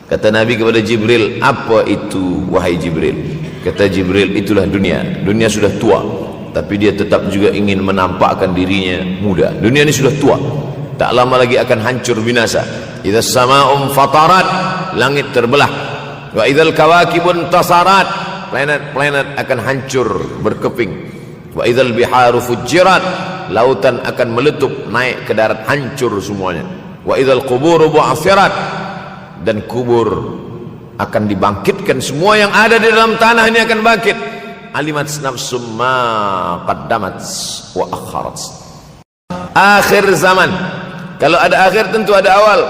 Kata Nabi kepada Jibril, apa itu wahai Jibril? Kata Jibril, itulah dunia. Dunia sudah tua, tapi dia tetap juga ingin menampakkan dirinya muda. Dunia ini sudah tua, tak lama lagi akan hancur binasa. Idza sama'um fatarat, langit terbelah. Wa idzal kawakibun tasarat, planet-planet akan hancur berkeping. Wa idzal biharu fujirat, lautan akan meletup naik ke darat, hancur semuanya. Wa idzal quburu bu'athirat, dan kubur akan dibangkitkan. Semua yang ada di dalam tanah ini akan bangkit. Alimat nafsum ma qaddamat wa akharat. Akhir zaman. Kalau ada akhir tentu ada awal.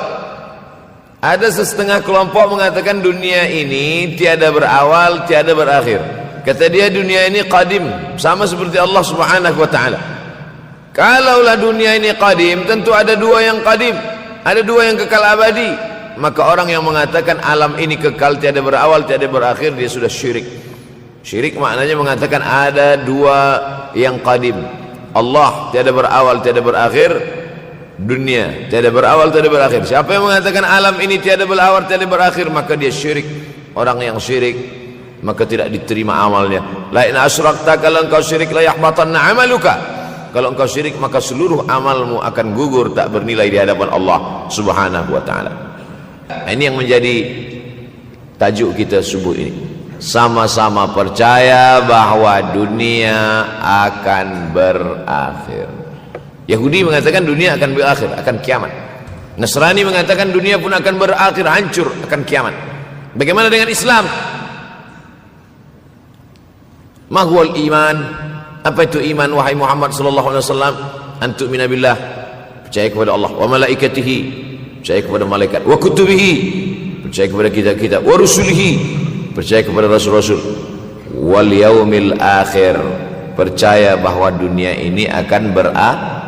Ada setengah kelompok mengatakan dunia ini tiada berawal, tiada berakhir. Kata dia dunia ini qadim, sama seperti Allah Subhanahu wa taala. Kalaulah dunia ini qadim, tentu ada dua yang qadim, ada dua yang kekal abadi. Maka orang yang mengatakan alam ini kekal, tiada berawal, tiada berakhir, dia sudah syirik. Syirik maknanya mengatakan ada dua yang qadim. Allah tiada berawal, tiada berakhir. Dunia tiada berawal, tiada berakhir. Siapa yang mengatakan alam ini tiada berawal, tiada berakhir, maka dia syirik. Orang yang syirik maka tidak diterima amalnya. La in asyrakta, kalau engkau syirik la yahbatanna amaluka. Kalau engkau syirik maka seluruh amalmu akan gugur, tak bernilai di hadapan Allah Subhanahu wa taala. Ini yang menjadi tajuk kita subuh ini. Sama-sama percaya bahwa dunia akan berakhir. Yahudi mengatakan dunia akan berakhir, akan kiamat. Nasrani mengatakan dunia pun akan berakhir, hancur, akan kiamat. Bagaimana dengan Islam? Ma huwal iman? Apa itu iman wahai Muhammad sallallahu alaihi wasallam? Antu'mina billah, percaya kepada Allah, wa malaikatihi, percaya kepada malaikat, wa kutubihi, percaya kepada kitab-kitab, wa rusulihi, percaya kepada rasul-rasul, wal yaumil akhir, percaya bahwa dunia ini akan berakhir.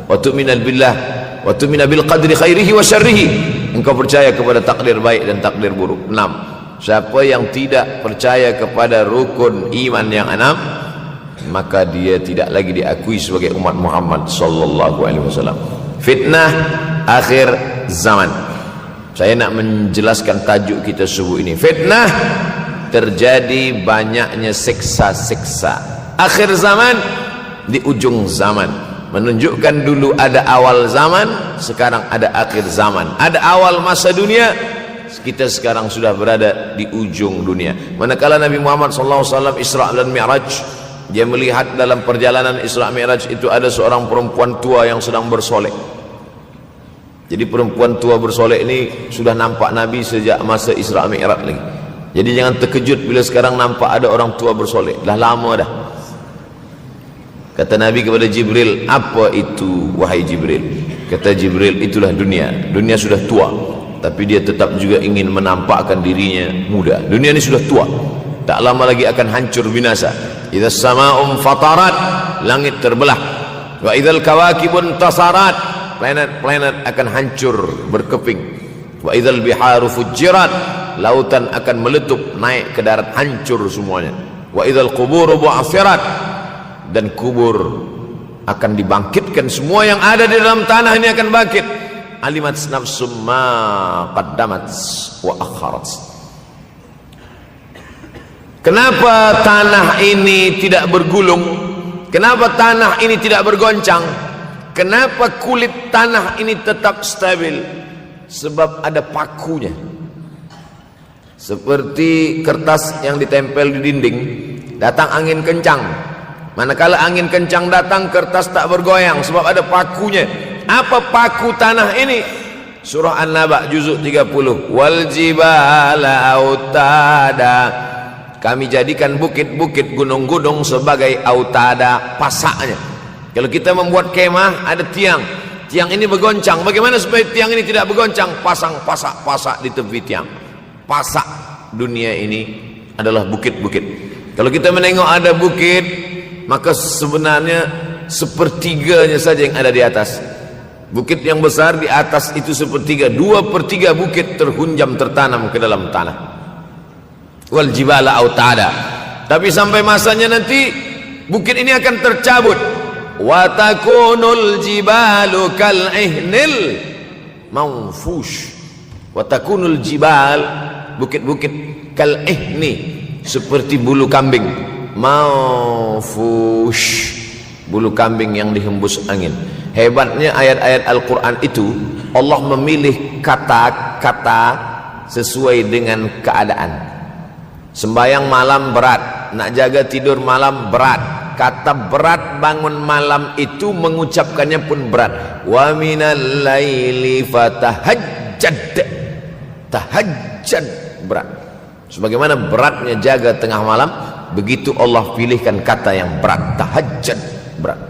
Wa tu'mina billah, wa tu'mina bil qadri khairihi wa syarrihi, engkau percaya kepada takdir baik dan takdir buruk. 6. Siapa yang tidak percaya kepada rukun iman yang 6, maka dia tidak lagi diakui sebagai umat Muhammad sallallahu alaihi wasallam. Fitnah akhir zaman. Saya nak menjelaskan tajuk kita subuh ini. Fitnah, terjadi banyaknya siksa-siksa. Akhir zaman, di ujung zaman. Menunjukkan dulu ada awal zaman, sekarang ada akhir zaman. Ada awal masa dunia, kita sekarang sudah berada di ujung dunia. Manakala Nabi Muhammad SAW Isra dan Mi'raj, dia melihat dalam perjalanan Isra Mi'raj itu ada seorang perempuan tua yang sedang bersolek. Jadi perempuan tua bersolek ini sudah nampak Nabi sejak masa Isra Mi'raj lagi. Jadi jangan terkejut bila sekarang nampak ada orang tua bersolek. Dah lama dah. Kata Nabi kepada Jibril, apa itu wahai Jibril? Kata Jibril, itulah dunia. Dunia sudah tua, tapi dia tetap juga ingin menampakkan dirinya muda. Dunia ini sudah tua, tak lama lagi akan hancur binasa. Idza sama'um fatarat, langit terbelah. Wa idzal kawakibun tasarat, planet-planet akan hancur berkeping. Wa idzal biharu fujirat, lautan akan meletup naik ke darat, hancur semuanya. Wa idzal quburu bu'athirat, dan kubur akan dibangkitkan. Semua yang ada di dalam tanah ini akan bangkit. Alimat nafsum ma qaddamat wa akharat. Kenapa tanah ini tidak bergulung? Kenapa tanah ini tidak bergoncang? Kenapa kulit tanah ini tetap stabil? Sebab ada pakunya. Seperti kertas yang ditempel di dinding, datang angin kencang, manakala angin kencang datang, kertas tak bergoyang sebab ada pakunya. Apa paku tanah ini? Surah An-Naba juzuk 30. Wal jibala autada, kami jadikan bukit-bukit, gunung-gunung sebagai autada, pasaknya. Kalau kita membuat kemah, ada tiang. Tiang ini bergoncang. Bagaimana supaya tiang ini tidak bergoncang? Pasang pasak-pasak di tepi tiang. Pasak dunia ini adalah bukit-bukit. Kalau kita menengok ada bukit, maka sebenarnya sepertiganya saja yang ada di atas. Bukit yang besar di atas itu sepertiga, 2/3 bukit terhunjam, tertanam ke dalam tanah. Wal jibala autada. Tapi sampai masanya nanti bukit ini akan tercabut. Wa takunul jibalu kal ihnil manfush. Wa takunul jibal, bukit-bukit kal ihni, seperti bulu kambing. Maufush, bulu kambing yang dihembus angin. Hebatnya ayat-ayat Al-Quran itu, Allah memilih kata-kata sesuai dengan keadaan. Sembayang malam berat, nak jaga tidur malam berat. Kata berat bangun malam itu mengucapkannya pun berat. Wa minal laili fatahajjad, tahajjud berat. Sebagaimana beratnya jaga tengah malam, begitu Allah pilihkan kata yang berat, tahajjud berat.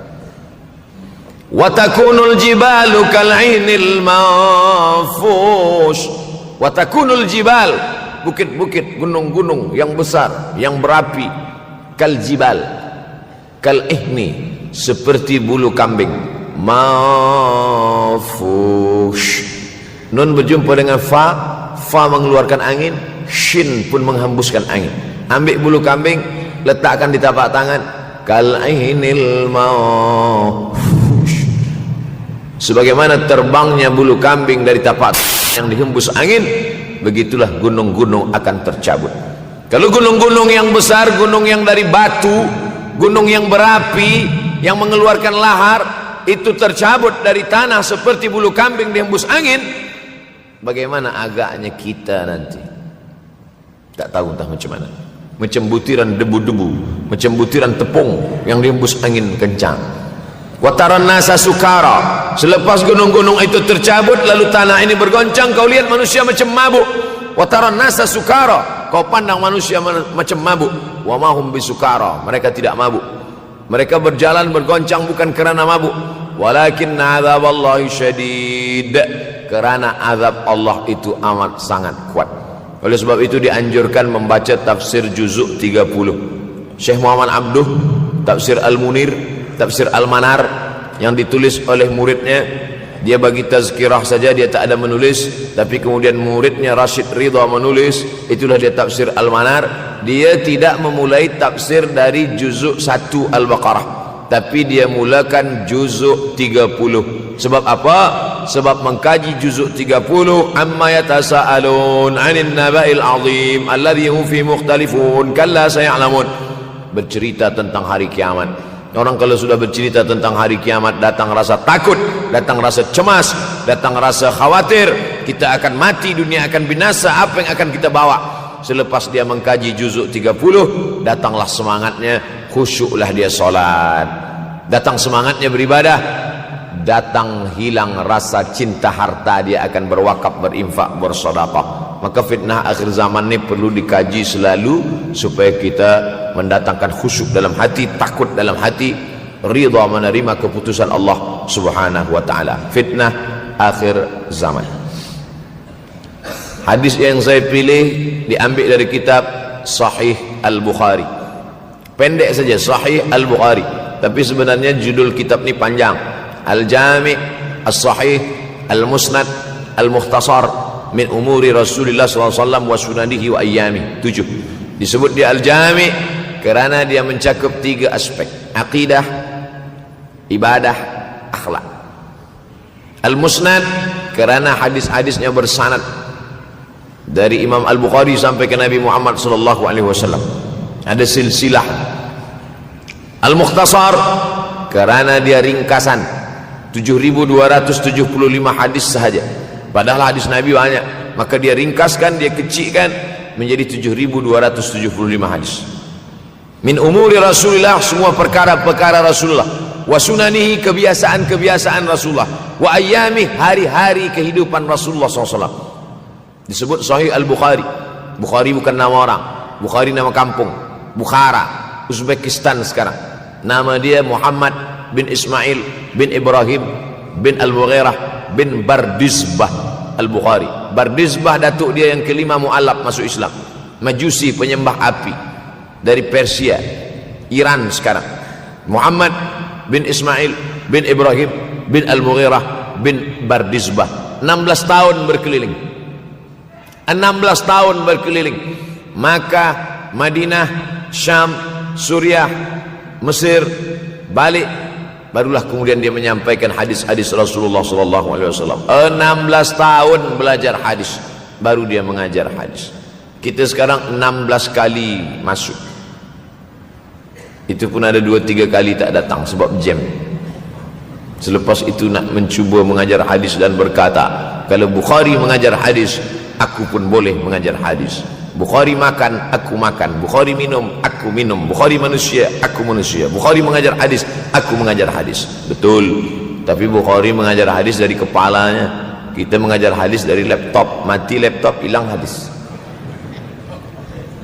Wa takunul jibalu kal'inil manfush. Wa takunul jibal, bukit-bukit, gunung-gunung yang besar, yang berapi, kal jibal, kal ihni, seperti bulu kambing. Manfush, nun berjumpa dengan fa, fa mengeluarkan angin, shin pun menghembuskan angin. Ambil bulu kambing, letakkan di tapak tangan, kal ihnil manfush, sebagaimana terbangnya bulu kambing dari tapak yang dihembus angin, begitulah gunung-gunung akan tercabut. Kalau gunung-gunung yang besar, gunung yang dari batu, gunung yang berapi, yang mengeluarkan lahar, itu tercabut dari tanah seperti bulu kambing dihembus angin, bagaimana agaknya kita nanti? Tak tahu entah macam mana. Macam butiran debu-debu, macam butiran tepung yang dihembus angin kencang. Wataran nasa sukara, selepas gunung-gunung itu tercabut lalu tanah ini bergoncang, kau lihat manusia macam mabuk. Wataran nasa sukara, kau pandang manusia macam mabuk. Wa mahum bisukara, mereka tidak mabuk. Mereka berjalan bergoncang bukan kerana mabuk, walakin azaballahi syadid, kerana azab Allah itu amat sangat kuat. Oleh sebab itu dianjurkan membaca tafsir juzuk 30. Syekh Muhammad Abduh, tafsir Al-Munir, tafsir Al-Manar yang ditulis oleh muridnya. Dia bagi tazkirah saja, dia tak ada menulis, tapi kemudian muridnya Rashid Ridha menulis, itulah dia tafsir Al-Manar. Dia tidak memulai tafsir dari juzuk 1 Al-Baqarah, tapi dia mulakan juzuk 30. Sebab apa? Sebab mengkaji juzuk 30, amma yatasaalun 'anil naba'il 'azim alladhi hum fi mukhtalifun kalla saya'lamun, bercerita tentang hari kiamat. Orang kalau sudah bercerita tentang hari kiamat, datang rasa takut, datang rasa cemas, datang rasa khawatir, kita akan mati, dunia akan binasa, apa yang akan kita bawa? Selepas dia mengkaji juzuk 30, datanglah semangatnya, khusyuklah dia solat, datang semangatnya beribadah, datang hilang rasa cinta harta, dia akan berwakaf, berinfak, bersedekah. Maka fitnah akhir zaman ini perlu dikaji selalu supaya kita mendatangkan khusyuk dalam hati, takut dalam hati, ridha menerima keputusan Allah Subhanahu wa taala. Fitnah akhir zaman. Hadis yang saya pilih diambil dari kitab Sahih Al-Bukhari. Pendek saja, Sahih Al-Bukhari, tapi sebenarnya judul kitab ini panjang. Al-Jami' As-Sahih Al-Musnad Al-Mukhtasar min umuri Rasulullah SAW wa sunanihi wa ayyami. 7. Disebut dia Al-Jami' kerana dia mencakup 3 aspek: akidah, ibadah, akhlak. Al-Musnad kerana hadis-hadisnya bersanad dari Imam Al-Bukhari sampai ke Nabi Muhammad SAW, ada silsilah. Al-Mukhtasar kerana dia ringkasan, 7.275 hadis sahaja, padahal hadis Nabi banyak, maka dia ringkaskan, dia kecilkan menjadi 7.275 hadis. Min umuri Rasulullah, semua perkara-perkara Rasulullah, wa sunanihi, kebiasaan-kebiasaan Rasulullah, wa ayyami, hari-hari kehidupan Rasulullah SAW. Disebut Sahih Al-Bukhari. Bukhari bukan nama orang, Bukhari nama kampung, Bukhara, Uzbekistan sekarang. Nama dia Muhammad bin Ismail bin Ibrahim bin Al-Mughirah bin Bardizbah Al-Bukhari. Bardizbah datuk dia yang kelima mu'alaf masuk Islam, Majusi, penyembah api, dari Persia, Iran sekarang. Muhammad bin Ismail bin Ibrahim bin Al-Mughirah bin Bardizbah. 16 tahun berkeliling, 16 tahun berkeliling Makkah, Madinah, Syam, Suriah, Mesir, balik, barulah kemudian dia menyampaikan hadis-hadis Rasulullah SAW. 16 tahun belajar hadis. baru dia mengajar hadis. Kita sekarang 16 kali masuk, itu pun ada 2-3 kali tak datang sebab jam. Selepas itu nak mencuba mengajar hadis dan berkata, kalau Bukhari mengajar hadis, aku pun boleh mengajar hadis. Bukhari makan, aku makan. Bukhari minum, aku minum. Bukhari manusia, aku manusia. Bukhari mengajar hadis, aku mengajar hadis. Betul. Tapi Bukhari mengajar hadis dari kepalanya, kita mengajar hadis dari laptop. Mati laptop, hilang hadis.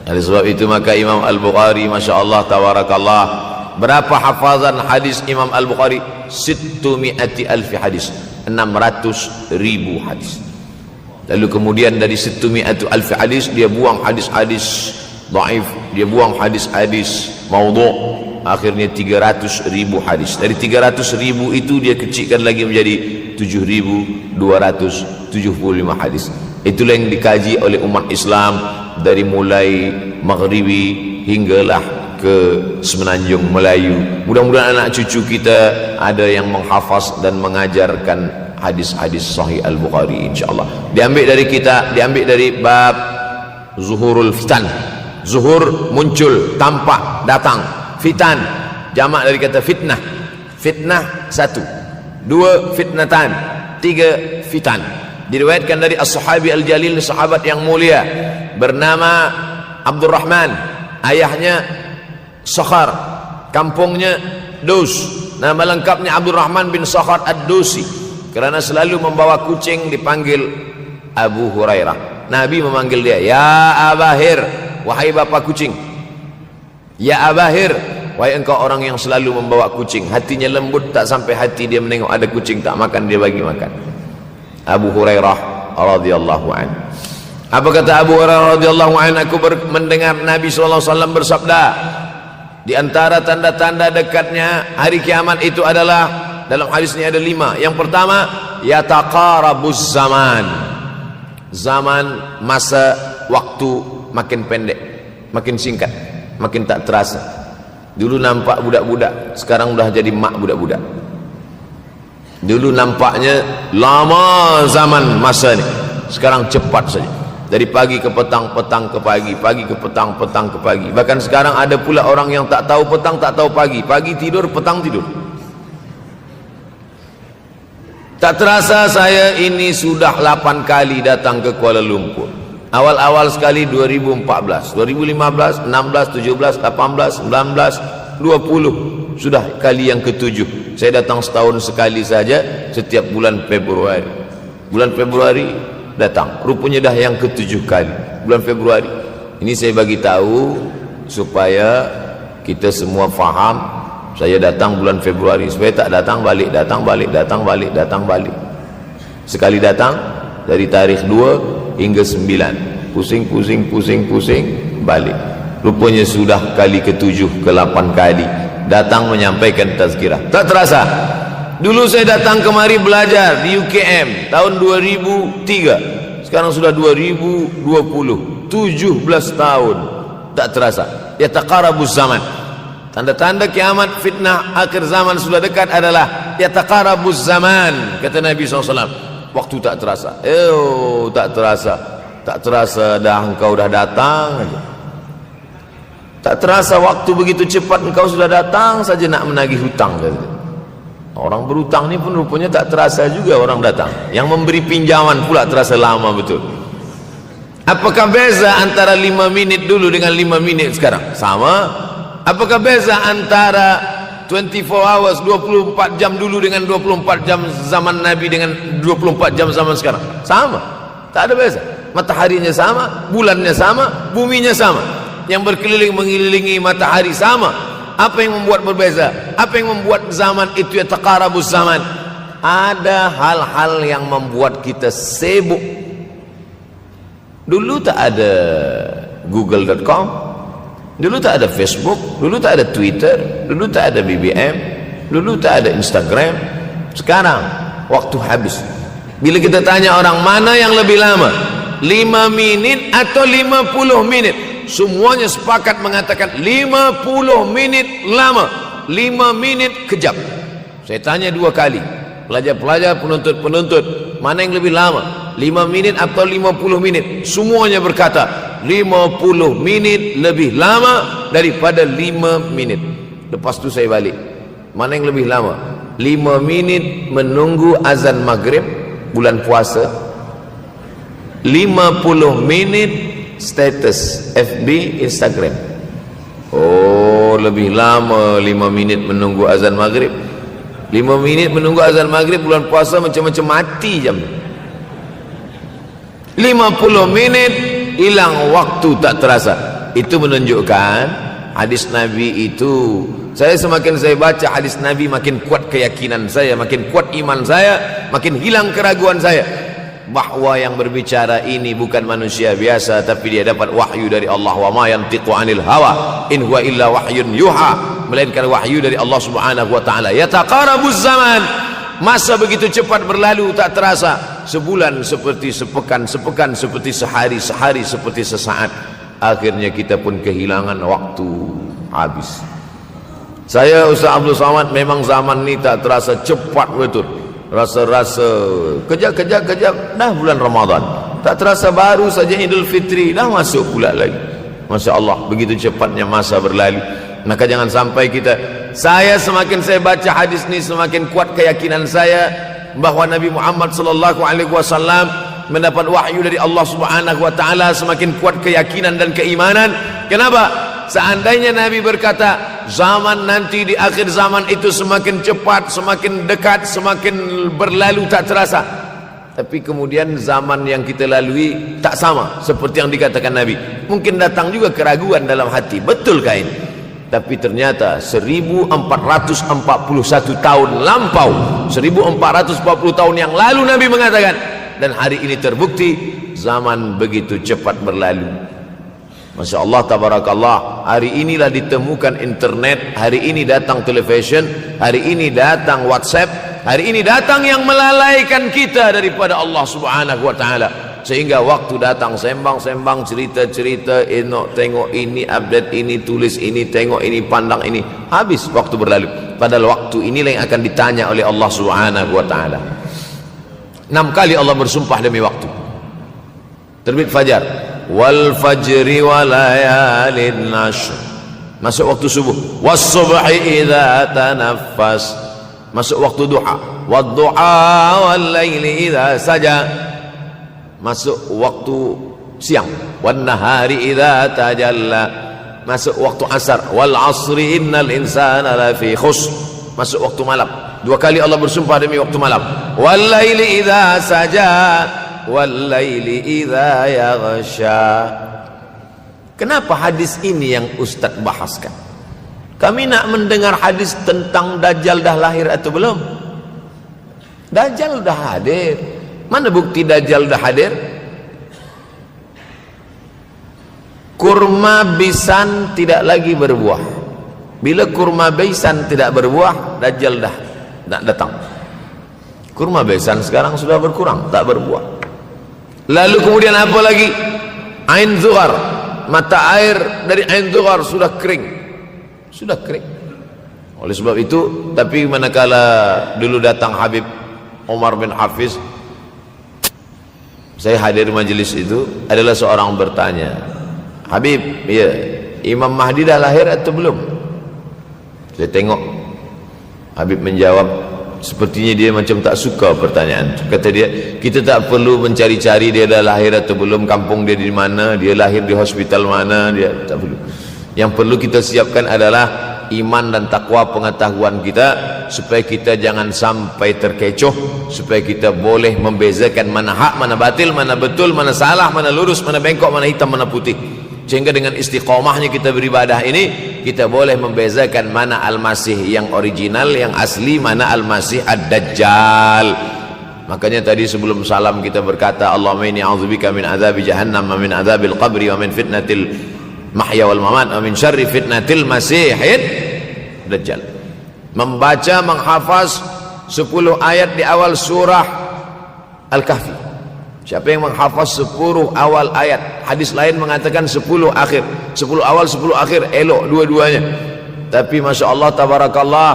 Oleh sebab itu maka Imam Al-Bukhari, Masya Allah, Tabarakallah, berapa hafazan hadis Imam Al-Bukhari? 600,000 hadis, 600,000 hadis. Lalu kemudian dari 600,000 hadis dia buang hadis-hadis dhaif, dia buang hadis-hadis maudhu', akhirnya 300,000 hadis. Dari 300,000 itu dia kecilkan lagi menjadi 7,275 hadis. Itulah yang dikaji oleh umat Islam dari mulai Maghribi hinggalah ke Semenanjung Melayu. Mudah-mudahan anak cucu kita ada yang menghafaz dan mengajarkan hadis-hadis Sahih Al-Bukhari, insyaAllah. Diambil dari kita, diambil dari bab zuhurul fitan. Zuhur muncul, tampak, datang. Fitan jamak dari kata fitnah. Fitnah 1, 2 fitnatan, 3 fitan. Diriwayatkan dari as-sahabi al-jalil, sahabat yang mulia bernama Abdurrahman, ayahnya Sakhar, kampungnya Dus. Nama lengkapnya Abdurrahman bin Sakhar ad-Dusi. Kerana selalu membawa kucing dipanggil Abu Hurairah. Nabi memanggil dia, ya Abahir, wahai bapa kucing. Ya Abahir, wahai engkau orang yang selalu membawa kucing. Hatinya lembut, tak sampai hati dia menengok ada kucing tak makan, dia bagi makan. Abu Hurairah radhiyallahu anhu. Apa kata Abu Hurairah radhiyallahu anhu? Aku mendengar Nabi SAW bersabda, di antara tanda-tanda dekatnya hari kiamat itu adalah, dalam hadis ini ada 5. Yang pertama, yataqarabuz zaman. Zaman, masa, waktu makin pendek, makin singkat, makin tak terasa. Dulu nampak budak-budak, sekarang sudah jadi mak budak-budak. Dulu nampaknya lama zaman masa ni, sekarang cepat saja. Dari pagi ke petang, petang ke pagi, pagi ke petang, petang ke pagi. Bahkan sekarang ada pula orang yang tak tahu petang, tak tahu pagi. Pagi tidur, petang tidur. Tak terasa saya ini sudah 8 kali datang ke Kuala Lumpur. Awal-awal sekali 2014, 2015, 16, 17, 18, 19, 20. Sudah kali yang ke-7. Saya datang setahun sekali saja, setiap bulan Februari. Bulan Februari datang, rupanya dah yang ke-7 kali bulan Februari. Ini saya bagi tahu supaya kita semua faham. Saya datang bulan Februari, supaya tak datang balik, datang balik, datang balik, datang balik. Sekali datang dari tarikh 2 hingga 9, pusing, pusing, pusing, pusing, balik. Rupanya sudah kali ke-7, ke-8 kali datang menyampaikan tazkirah. Tak terasa. Dulu saya datang kemari belajar di UKM tahun 2003. Sekarang sudah 2020, 17 tahun. Tak terasa. Yataqarabuz zaman. Tanda-tanda kiamat, fitnah akhir zaman sudah dekat adalah yataqarabuz zaman, kata Nabi SAW. Waktu tak terasa. Tak terasa. Tak terasa dah engkau dah datang aja. Tak terasa waktu begitu cepat, engkau sudah datang saja nak menagih hutang. Orang berhutang ni pun rupanya tak terasa juga orang datang. Yang memberi pinjaman pula terasa lama betul. Apakah beza antara 5 minit dulu dengan 5 minit sekarang? Sama. Apakah beza antara 24 hours, 24 jam dulu dengan 24 jam zaman Nabi dengan 24 jam zaman sekarang? Sama. Tak ada beza. Mataharinya sama, bulannya sama, buminya sama. Yang berkeliling mengelilingi matahari sama. Apa yang membuat berbeza? Apa yang membuat zaman itu yataqarabuz zaman? Ada hal-hal yang membuat kita sibuk. Dulu tak ada google.com, dulu tak ada Facebook, dulu tak ada Twitter, dulu tak ada BBM, dulu tak ada Instagram. Sekarang waktu habis. Bila kita tanya orang mana yang lebih lama, 5 minit atau 50 menit, semuanya sepakat mengatakan 50 menit lama, 5 menit kejap. Saya tanya 2 kali, pelajar-pelajar, penuntut-penuntut, mana yang lebih lama, 5 minit atau 50 minit. Semuanya berkata 50 minit lebih lama daripada 5 minit. Lepas tu saya balik, mana yang lebih lama? 5 minit menunggu azan maghrib bulan puasa, 50 minit status FB Instagram. Oh, lebih lama 5 minit menunggu azan maghrib. 5 minit menunggu azan maghrib bulan puasa macam-macam mati jam. 50 minit hilang waktu tak terasa. Itu menunjukkan hadis Nabi itu, semakin saya baca hadis Nabi, makin kuat keyakinan saya, makin kuat iman saya, makin hilang keraguan saya bahwa yang berbicara ini bukan manusia biasa, tapi dia dapat wahyu dari Allah. Wa ma yantiqu anil hawa in huwa illa wahyun yuha, melainkan wahyu dari Allah Subhanahu wa taala. Yataqarabuz zaman, masa begitu cepat berlalu tak terasa. Sebulan seperti sepekan, sepekan seperti sehari, sehari seperti sesaat. Akhirnya kita pun kehilangan waktu, habis. Saya Ustaz Abdul Samad, memang zaman ini tak terasa cepat betul. Rasa-rasa kejap dah bulan Ramadan, tak terasa baru saja Idul Fitri dah masuk pula lagi. Masya Allah, begitu cepatnya masa berlalu. Maka jangan sampai saya semakin saya baca hadis ini, semakin kuat keyakinan saya bahwa Nabi Muhammad sallallahu alaihi wasallam mendapat wahyu dari Allah Subhanahu wa taala. Semakin kuat keyakinan dan keimanan. Kenapa? Seandainya Nabi berkata zaman nanti di akhir zaman itu semakin cepat, semakin dekat, semakin berlalu tak terasa, tapi kemudian zaman yang kita lalui tak sama seperti yang dikatakan Nabi. Mungkin datang juga keraguan dalam hati, betulkah ini? Tapi ternyata 1441 tahun lampau, 1440 tahun yang lalu Nabi mengatakan, dan hari ini terbukti zaman begitu cepat berlalu. Masya Allah, tabarakallah. Hari inilah ditemukan internet, hari ini datang television, hari ini datang WhatsApp, hari ini datang yang melalaikan kita daripada Allah Subhanahu wa taala. Sehingga waktu datang sembang-sembang, cerita-cerita, tengok ini, update ini, tulis ini, tengok ini, pandang ini, habis waktu berlalu. Padahal waktu inilah yang akan ditanya oleh Allah Subhanahu wa taala. 6 kali Allah bersumpah demi waktu. Terbit fajar, wal fajri wa layalin nashr, masuk waktu subuh. Was subhi idza tanaffas, masuk waktu duha. Wad duha wal laili idza saja, masuk waktu siang. Wan nahari idza tajalla, masuk waktu asar. Wal asri innal insana lafi khusr, masuk waktu malam. 2 kali Allah bersumpah demi waktu malam. Wal laili idza saja, wal laili idza yaghsha. Kenapa hadis ini yang Ustaz bahaskan? Kami nak mendengar hadis tentang Dajjal dah lahir atau belum? Dajjal dah hadir. Mana bukti Dajjal dah hadir? Kurma bisan tidak lagi berbuah. Bila kurma bisan tidak berbuah, Dajjal dah nak datang. Kurma bisan sekarang sudah berkurang, tak berbuah. Lalu kemudian apa lagi? Ain Zughar, mata air dari Ain Zughar sudah kering. Sudah kering. Oleh sebab itu, tapi manakala dulu datang Habib Umar bin Hafiz, saya hadir majlis itu, adalah seorang bertanya, Habib, ya, Imam Mahdi dah lahir atau belum? Saya tengok Habib menjawab, sepertinya dia macam tak suka pertanyaan. Kata dia, kita tak perlu mencari-cari dia dah lahir atau belum, kampung dia di mana, dia lahir di hospital mana, dia tak perlu. Yang perlu kita siapkan adalah iman dan takwa pengetahuan kita, supaya kita jangan sampai terkecoh, supaya kita boleh membezakan mana hak, mana batil, mana betul, mana salah, mana lurus, mana bengkok, mana hitam, mana putih. Sehingga dengan istiqomahnya kita beribadah ini, kita boleh membezakan mana Al-Masih yang original, yang asli, mana Al-Masih Ad-Dajjal. Makanya tadi sebelum salam kita berkata, Allahumma inni a'udzubika min azabi jahannam wa min azabil qabri wa min fitnatil mahya wal mamat wa min syarri fitnatil masihid Dajjal. Membaca, menghafaz 10 ayat di awal surah Al-Kahfi. Siapa yang menghafaz 10 awal ayat, hadis lain mengatakan 10 akhir, 10 awal 10 akhir, elok dua-duanya. Tapi Masya Allah, tabarakallah,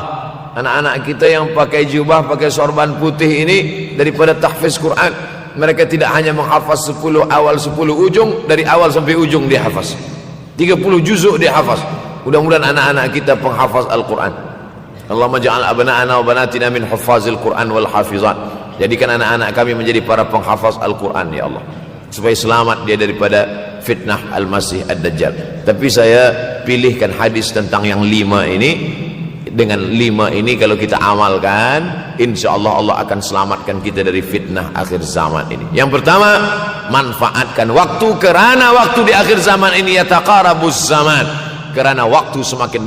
anak-anak kita yang pakai jubah, pakai sorban putih ini, daripada tahfiz Quran, mereka tidak hanya menghafaz 10 awal 10 ujung, dari awal sampai ujung dia hafaz 30 juzuk dia hafaz. Mudah-mudahan anak-anak kita penghafaz Al-Quran. Allahumma ja'al abna'ana wa banatina min huffazil Quran wal hafizat. Jadikan anak-anak kami menjadi para penghafaz Al-Quran ya Allah, supaya selamat dia daripada fitnah Al-Masih Ad-Dajjal. Tapi saya pilihkan hadis tentang yang 5 ini. Dengan 5 ini kalau kita amalkan, insya Allah Allah akan selamatkan kita dari fitnah akhir zaman ini. Yang pertama, manfaatkan waktu, kerana waktu di akhir zaman ini yataqarabuz zaman, kerana waktu semakin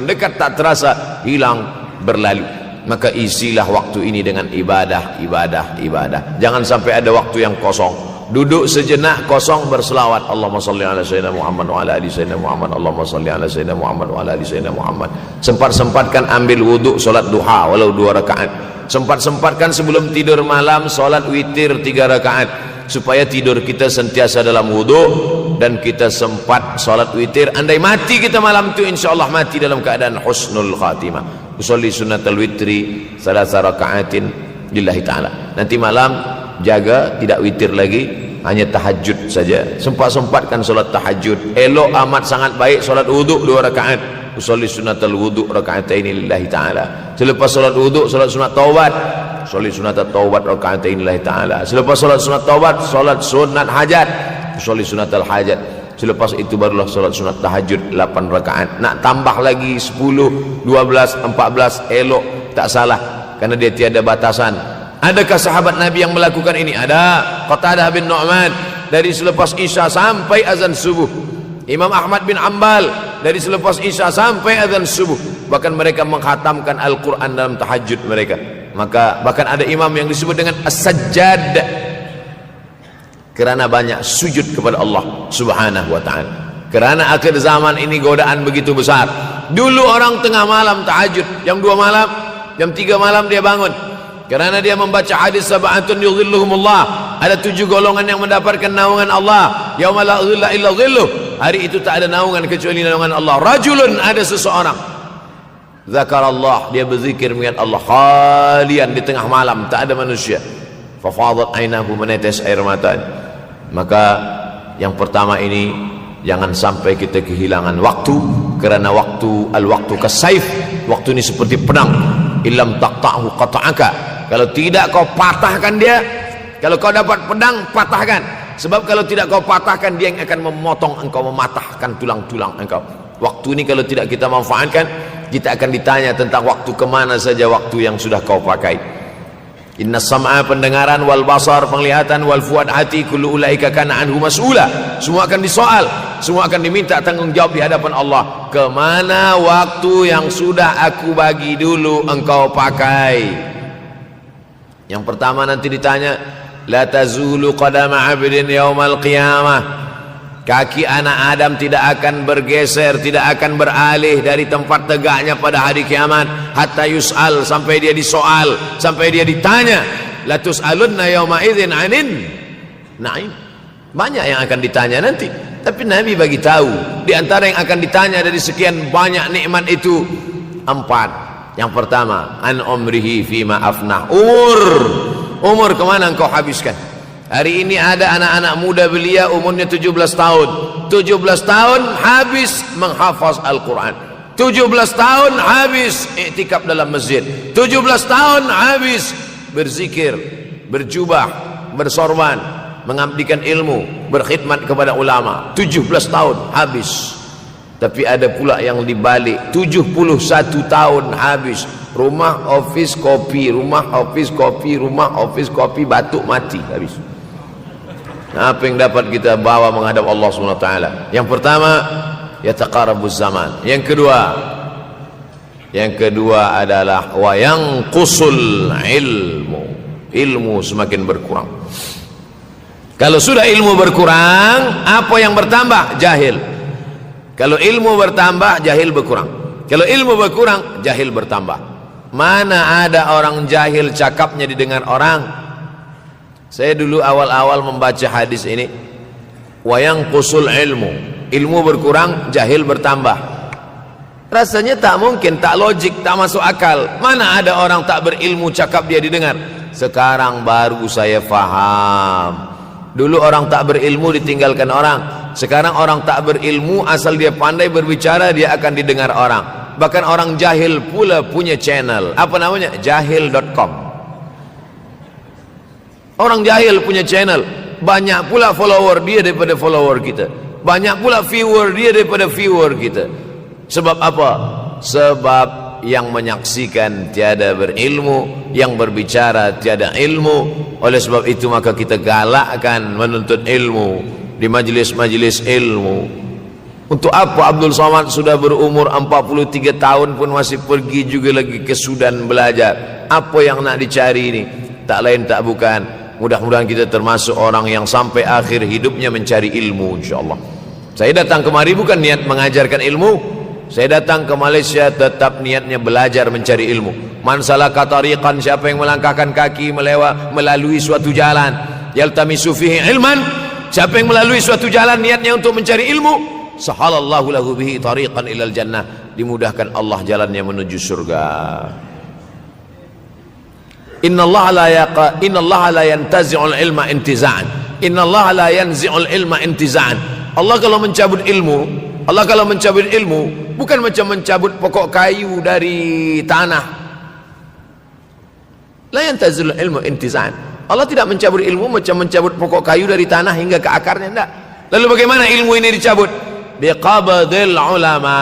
dekat tak terasa hilang berlalu. Maka isilah waktu ini dengan ibadah. Jangan sampai ada waktu yang kosong. Duduk sejenak kosong berselawat, Allahumma salli ala sayyidina Muhammad wa ala ali sayyidina Muhammad, Allahumma salli ala sayyidina Muhammad wa ala ali sayyidina Muhammad. Sempat-sempatkan ambil wuduk solat duha walau 2 rakaat. Sempat-sempatkan sebelum tidur malam solat witir 3 rakaat, supaya tidur kita sentiasa dalam wuduk dan kita sempat solat witir. Andai mati kita malam itu, insyaallah mati dalam keadaan husnul khatimah. Usolli sunnatal witri 3 rakaatin lillahi ta'ala. Nanti malam jaga tidak witir lagi, hanya tahajud saja. Sempat-sempatkan solat tahajud. Elok amat sangat baik solat wuduk 2 rakaat. Usolli sunnatal wuduk raka'ataini lillahi ta'ala. Selepas solat wuduk solat sunat taubat. Usolli sunatat taubat raka'ataini lillahi ta'ala. Selepas solat sunat taubat solat sunat hajat. Usolli sunatal hajat. Selepas itu barulah solat sunat tahajud 8 rakaat. Nak tambah lagi 10, 12, 14 elok, tak salah, karena dia tiada batasan. Adakah sahabat Nabi yang melakukan ini? Ada. Qatadah bin Nu'man dari selepas Isya sampai azan subuh. Imam Ahmad bin Ambal dari selepas Isya sampai azan subuh. Bahkan mereka menghatamkan Al-Quran dalam tahajud mereka. Maka bahkan ada imam yang disebut dengan As-Sajjad, kerana banyak sujud kepada Allah Subhanahu wa ta'ala. Kerana akhir zaman ini godaan begitu besar. Dulu orang tengah malam tahajud, jam 2 malam, jam 3 malam dia bangun, kerana dia membaca hadis sab'atun yudhilluhumullah. Ada 7 golongan yang mendapatkan naungan Allah. Yauma la dhilla illa dhilluh. Hari itu tak ada naungan kecuali naungan Allah. Rajulun, ada seseorang, zakarallah, dia berzikir mengingat Allah, khalian, di tengah malam tak ada manusia. Fafadat ainahu, menetes air matanya. Maka yang pertama ini, jangan sampai kita kehilangan waktu, kerana waktu, al-waktu kasaif, waktu ini seperti pedang. Illam taqta'hu qata'aka. Kalau tidak kau patahkan dia, kalau kau dapat pedang, patahkan. Sebab kalau tidak kau patahkan, dia yang akan memotong engkau, mematahkan tulang-tulang engkau. Waktu ini kalau tidak kita manfaatkan, kita akan ditanya tentang waktu, kemana saja waktu yang sudah kau pakai. Inna sam'a, pendengaran, wal basar, penglihatan, wal fuad, hati, kullu ulaika kana anhu mas'ula. Semua akan disoal, semua akan diminta tanggungjawab di hadapan Allah. Kemana waktu yang sudah aku bagi dulu engkau pakai? Yang pertama nanti ditanya, la tazulu qadama 'abdin yaumal qiyamah. Kaki anak Adam tidak akan bergeser, tidak akan beralih dari tempat tegaknya pada hari kiamat, hatta yus'al, sampai dia disoal, sampai dia ditanya. La tus'alunna yauma idzin 'anin na'im. Banyak yang akan ditanya nanti, tapi Nabi bagi tahu di antara yang akan ditanya dari sekian banyak nikmat itu 4. Yang pertama, an umrihi fima afnah. Umur kemana engkau habiskan? Hari ini ada anak-anak muda belia umurnya 17 tahun. 17 tahun habis menghafaz Al-Quran. 17 tahun habis iktikaf dalam masjid. 17 tahun habis berzikir, berjubah, bersorban, mengabdikan ilmu, berkhidmat kepada ulama. 17 tahun habis. Tapi ada pula yang dibalik, 71 tahun habis. Rumah, office, kopi, rumah, office, kopi, rumah, office, kopi, batuk, mati, habis. Apa yang dapat kita bawa menghadap Allah SWT? Yang pertama, yataqarabuz zaman. Yang kedua adalah wa yanqusul ilmu. Ilmu semakin berkurang. Kalau sudah ilmu berkurang, apa yang bertambah? Jahil. Kalau ilmu bertambah, jahil berkurang. Kalau ilmu berkurang, jahil bertambah. Mana ada orang jahil cakapnya didengar orang? Saya dulu awal-awal membaca hadis ini, wa yanqusul ilmu. Ilmu berkurang, jahil bertambah. Rasanya tak mungkin, tak logik, tak masuk akal. Mana ada orang tak berilmu cakap dia didengar? Sekarang baru saya faham. Dulu orang tak berilmu ditinggalkan orang. Sekarang orang tak berilmu, asal dia pandai berbicara, dia akan didengar orang. Bahkan orang jahil pula punya channel. Apa namanya? Jahil.com. Orang jahil punya channel. Banyak pula follower dia daripada follower kita. Banyak pula viewer dia daripada viewer kita. Sebab apa? Sebab yang menyaksikan tiada berilmu, yang berbicara tiada ilmu. Oleh sebab itu maka kita galakkan menuntut ilmu di majlis-majlis ilmu. Untuk apa Abdul Somad sudah berumur 43 tahun pun masih pergi juga lagi ke Sudan belajar? Apa yang nak dicari ini? Tak lain tak bukan, mudah-mudahan kita termasuk orang yang sampai akhir hidupnya mencari ilmu, insyaAllah. Saya datang kemari bukan niat mengajarkan ilmu. Saya datang ke Malaysia tetap niatnya belajar mencari ilmu. Man salaka tariqan, siapa yang melangkahkan kaki melalui suatu jalan, yaltamisu fihi ilman, siapa yang melalui suatu jalan niatnya untuk mencari ilmu, sahalallahu lahu bihi tariqan ilal jannah, dimudahkan Allah jalannya menuju surga. Innallaha la yantazi'ul ilma intiza'an. Innallaha la yanzi'ul ilma intiza'an. Allah kalau mencabut ilmu, bukan macam mencabut pokok kayu dari tanah. La yantazilul ilmu intiza'an. Allah tidak mencabut ilmu macam mencabut pokok kayu dari tanah hingga ke akarnya, tidak. Lalu bagaimana ilmu ini dicabut? Biqabdil ulama.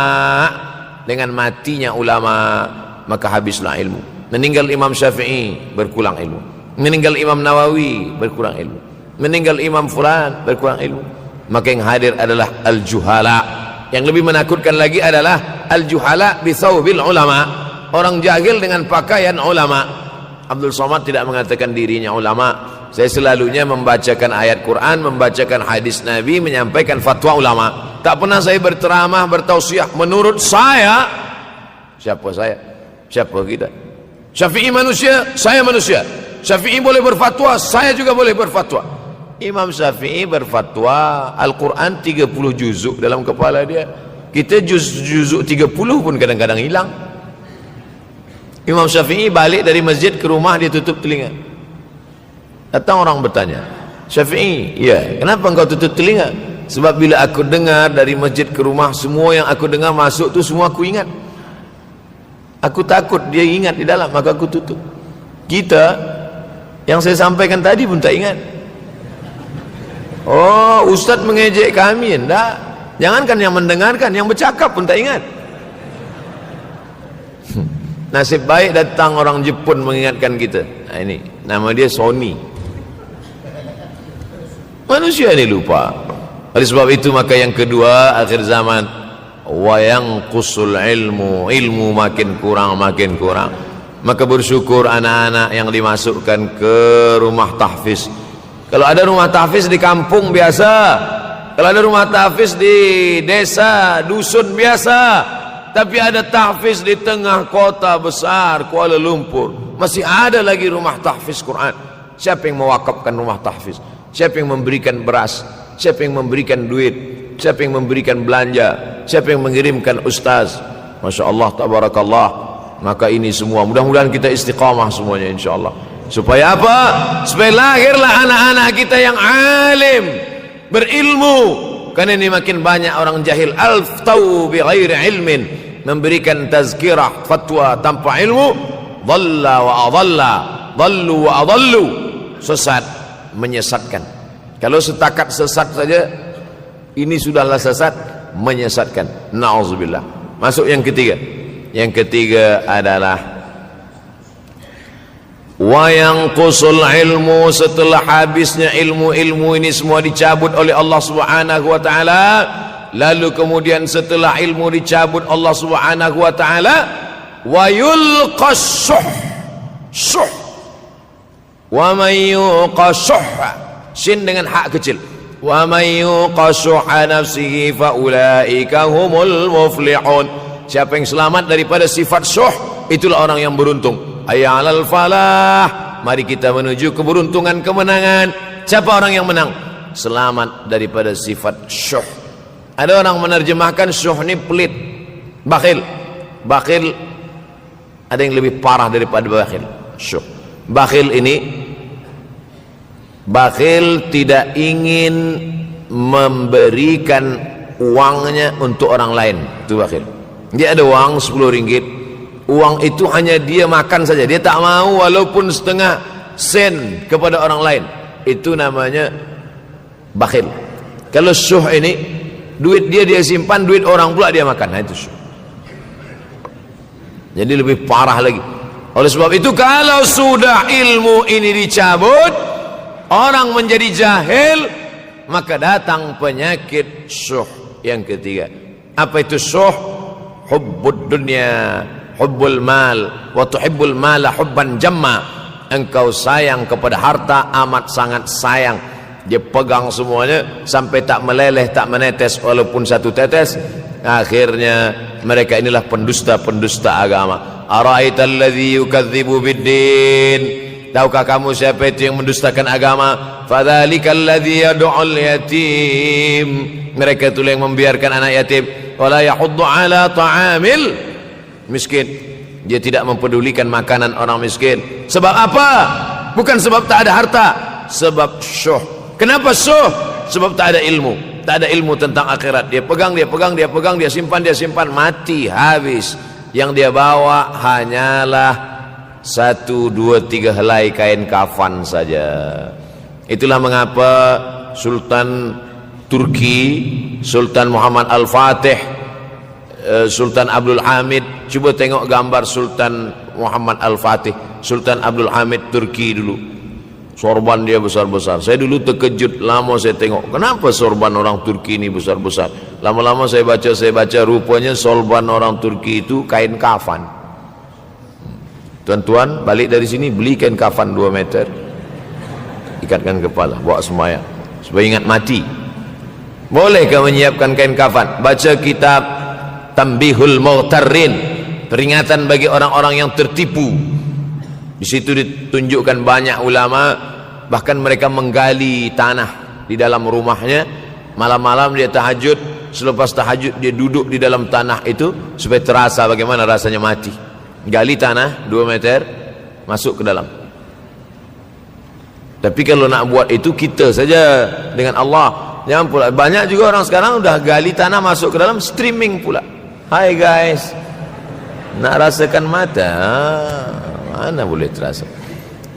Dengan matinya ulama maka habislah ilmu. Meninggal Imam Syafi'i berkurang ilmu. Meninggal Imam Nawawi berkurang ilmu. Meninggal Imam Fulan berkurang ilmu. Maka yang hadir adalah al-juhala. Yang lebih menakutkan lagi adalah al-juhala bi thawbil ulama. Orang jahil dengan pakaian ulama. Abdul Somad tidak mengatakan dirinya ulama. Saya selalunya membacakan ayat Quran, membacakan hadis Nabi, menyampaikan fatwa ulama. Tak pernah saya berteramah, bertausiah. Menurut saya, siapa saya? Siapa kita? Syafi'i manusia, saya manusia. Syafi'i boleh berfatwa, saya juga boleh berfatwa. Imam Syafi'i berfatwa Al-Quran 30 juzuk dalam kepala dia. Kita juzuk 30 pun kadang-kadang hilang. Imam Syafi'i balik dari masjid ke rumah, dia tutup telinga. Datang orang bertanya, Syafi'i, ya, kenapa engkau tutup telinga? Sebab bila aku dengar dari masjid ke rumah, semua yang aku dengar masuk tu semua aku ingat. Aku takut dia ingat di dalam, maka aku tutup. Kita yang saya sampaikan tadi pun tak ingat. Oh, ustaz mengejek kami, enggak. Jangankan yang mendengarkan, yang bercakap pun tak ingat. Nasib baik datang orang Jepun mengingatkan kita. Nah, ini nama dia Sony. Manusia ini lupa. Oleh sebab itu maka yang kedua, akhir zaman, wa yanqusul ilmu makin kurang. Maka bersyukur anak-anak yang dimasukkan ke rumah tahfiz. Kalau ada rumah tahfiz di kampung biasa, kalau ada rumah tahfiz di desa, dusun biasa, tapi ada tahfiz di tengah kota besar Kuala Lumpur, masih ada lagi rumah tahfiz Quran. Siapa yang mewakafkan rumah tahfiz? Siapa yang memberikan beras? Siapa yang memberikan duit? Siapa yang memberikan belanja? Siapa yang mengirimkan ustaz? Masya Allah, tabarakallah. Maka ini semua mudah-mudahan kita istiqamah semuanya, insya Allah. Supaya apa? Supaya lahirlah anak-anak kita yang alim, berilmu. Karena ini makin banyak orang jahil, alftau bi ghairi ilmin, memberikan tazkirah, fatwa tanpa ilmu. Dhalla wa adalla, dhallu wa adallu, sesat, menyesatkan. Kalau setakat sesat saja, ini sudahlah sesat, menyesatkan. Na'udzubillah. Masuk yang ketiga. Yang ketiga adalah wa yanqusul ilmu, setelah habisnya ilmu ini semua dicabut oleh Allah Subhanahu wa taala. Lalu kemudian setelah ilmu dicabut Allah Subhanahu wa taala, wa yulqas syuh. Wa may yuqashuh, sin dengan hak kecil. Wa may yuqashuh nafsihi fa ulaika humul muflihun. Siapa yang selamat daripada sifat syuh, itulah orang yang beruntung. Hayya 'alal falah, mari kita menuju keberuntungan, kemenangan. Siapa orang yang menang? Selamat daripada sifat syuh. Ada orang menerjemahkan syuh ini pelit, bakhil. Bakhil ada yang lebih parah daripada bakhil. Syuh. Bakhil ini, bakhil tidak ingin memberikan uangnya untuk orang lain. Itu bakhil. Dia ada uang 10 ringgit, uang itu hanya dia makan saja, dia tak mau walaupun setengah sen kepada orang lain. Itu namanya bakhil. Kalau syuh ini, duit dia simpan, duit orang pula dia makan. Nah, itu syuh. Jadi lebih parah lagi. Oleh sebab itu, kalau sudah ilmu ini dicabut, orang menjadi jahil, maka datang penyakit syuh yang ketiga. Apa itu syuh? Hubbud dunya, hubbul mal, wa tuhibbul mala hubban jamma. Engkau sayang kepada harta, amat sangat sayang. Dia pegang semuanya sampai tak meleleh, tak menetes walaupun satu tetes. Akhirnya mereka inilah pendusta-pendusta agama. Ara'aital ladzi yukadzibu biddin. Tahukah kamu siapa itu yang mendustakan agama? Fadzalikal ladzi yad'ul yatim. Mereka itu yang membiarkan anak yatim. Wala yahuddu ala ta'amil miskin. Dia tidak mempedulikan makanan orang miskin. Sebab apa? Bukan sebab tak ada harta, sebab syuh. Kenapa syuh? Sebab tak ada ilmu. Tak ada ilmu tentang akhirat. Dia pegang, dia simpan, mati, habis. Yang dia bawa hanyalah 1, 2, 3 helai kain kafan saja. Itulah mengapa Sultan Turki, Sultan Muhammad Al-Fatih, Sultan Abdul Hamid, coba tengok gambar Sultan Muhammad Al-Fatih, Sultan Abdul Hamid Turki dulu. Sorban dia besar-besar. Saya dulu terkejut, lama saya tengok, kenapa sorban orang Turki ini besar-besar. Lama-lama saya baca, rupanya sorban orang Turki itu kain kafan. Tuan-tuan balik dari sini, beli kain kafan 2 meter, ikatkan kepala, bawa sembahyang supaya ingat mati. Bolehkah menyiapkan kain kafan? Baca kitab Tambihul Mughtarrin, peringatan bagi orang-orang yang tertipu. Di situ ditunjukkan banyak ulama, bahkan mereka menggali tanah di dalam rumahnya. Malam-malam dia tahajud, selepas tahajud dia duduk di dalam tanah itu supaya terasa bagaimana rasanya mati. Gali tanah 2 meter, masuk ke dalam. Tapi kalau nak buat itu kita saja dengan Allah. Jangan pula, banyak juga orang sekarang udah gali tanah masuk ke dalam, streaming pula. Hai guys, nak rasakan mata, mana boleh terasa.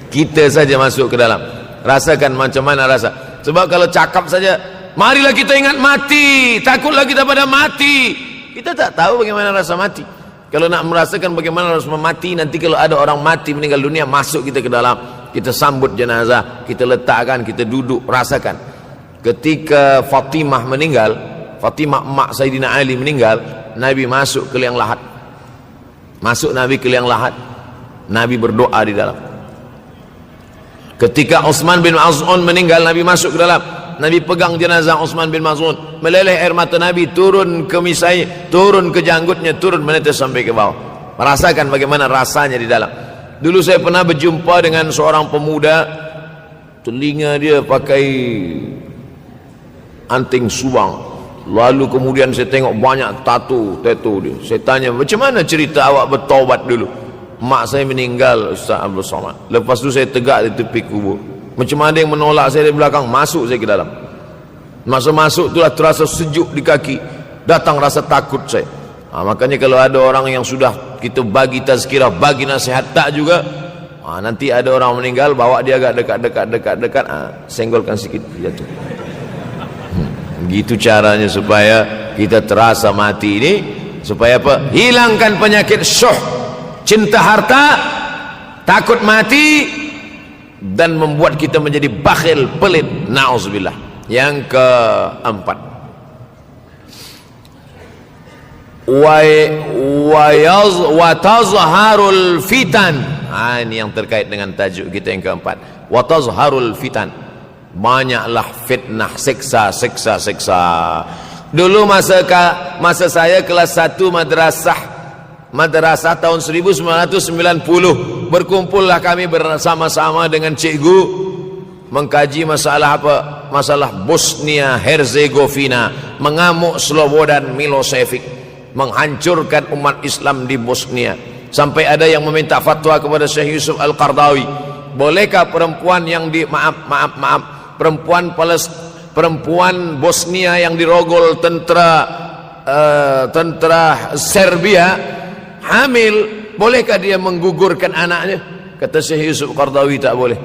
Kita saja masuk ke dalam, rasakan macam mana rasa. Sebab kalau cakap saja, marilah kita ingat mati, takutlah kita pada mati, kita tak tahu bagaimana rasa mati. Kalau nak merasakan bagaimana rasa mati, nanti kalau ada orang mati meninggal dunia, masuk kita ke dalam, kita sambut jenazah, kita letakkan, kita duduk, rasakan. Ketika Fatimah meninggal, Fatimah emak Sayyidina Ali meninggal, Nabi masuk ke liang lahat. Masuk Nabi ke liang lahat, Nabi berdoa di dalam. Ketika Utsman bin Maz'un meninggal, Nabi masuk ke dalam, Nabi pegang jenazah Utsman bin Maz'un, meleleh air mata Nabi turun ke misai, turun ke janggutnya, turun menetes sampai ke bawah. Merasakan bagaimana rasanya di dalam. Dulu saya pernah berjumpa dengan seorang pemuda, telinga dia pakai anting subang, lalu kemudian saya tengok banyak tato dia. Saya tanya, macam mana cerita awak bertaubat dulu? Mak saya meninggal, Ustaz Abdul Somad. Lepas tu saya tegak di tepi kubur. Macam ada yang menolak saya dari belakang, masuk saya ke dalam. Masa masuk itulah terasa sejuk di kaki, datang rasa takut saya. Makanya kalau ada orang yang sudah kita bagi tazkirah, bagi nasihat tak juga, nanti ada orang meninggal, bawa dia agak dekat, senggolkan sikit, jatuh. Gitu caranya supaya kita terasa mati ini, supaya apa? Hilangkan penyakit syuh, cinta harta, takut mati, dan membuat kita menjadi bakhil, pelit, na'udzubillah. Yang keempat, wa tazharul fitan. Ini yang terkait dengan tajuk kita yang keempat, wa tazharul fitan. Banyaklah fitnah, siksa. Dulu masa saya kelas 1 madrasah tahun 1990, berkumpullah kami bersama-sama dengan cikgu mengkaji masalah apa? Masalah Bosnia Herzegovina, mengamuk Slobodan Milosevic, menghancurkan umat Islam di Bosnia. Sampai ada yang meminta fatwa kepada Syekh Yusuf Al-Qardawi, Bolehkah perempuan yang perempuan Bosnia yang dirogol tentara Serbia hamil, bolehkah dia menggugurkan anaknya? Kata Syekh Yusuf Qardawi, tak boleh.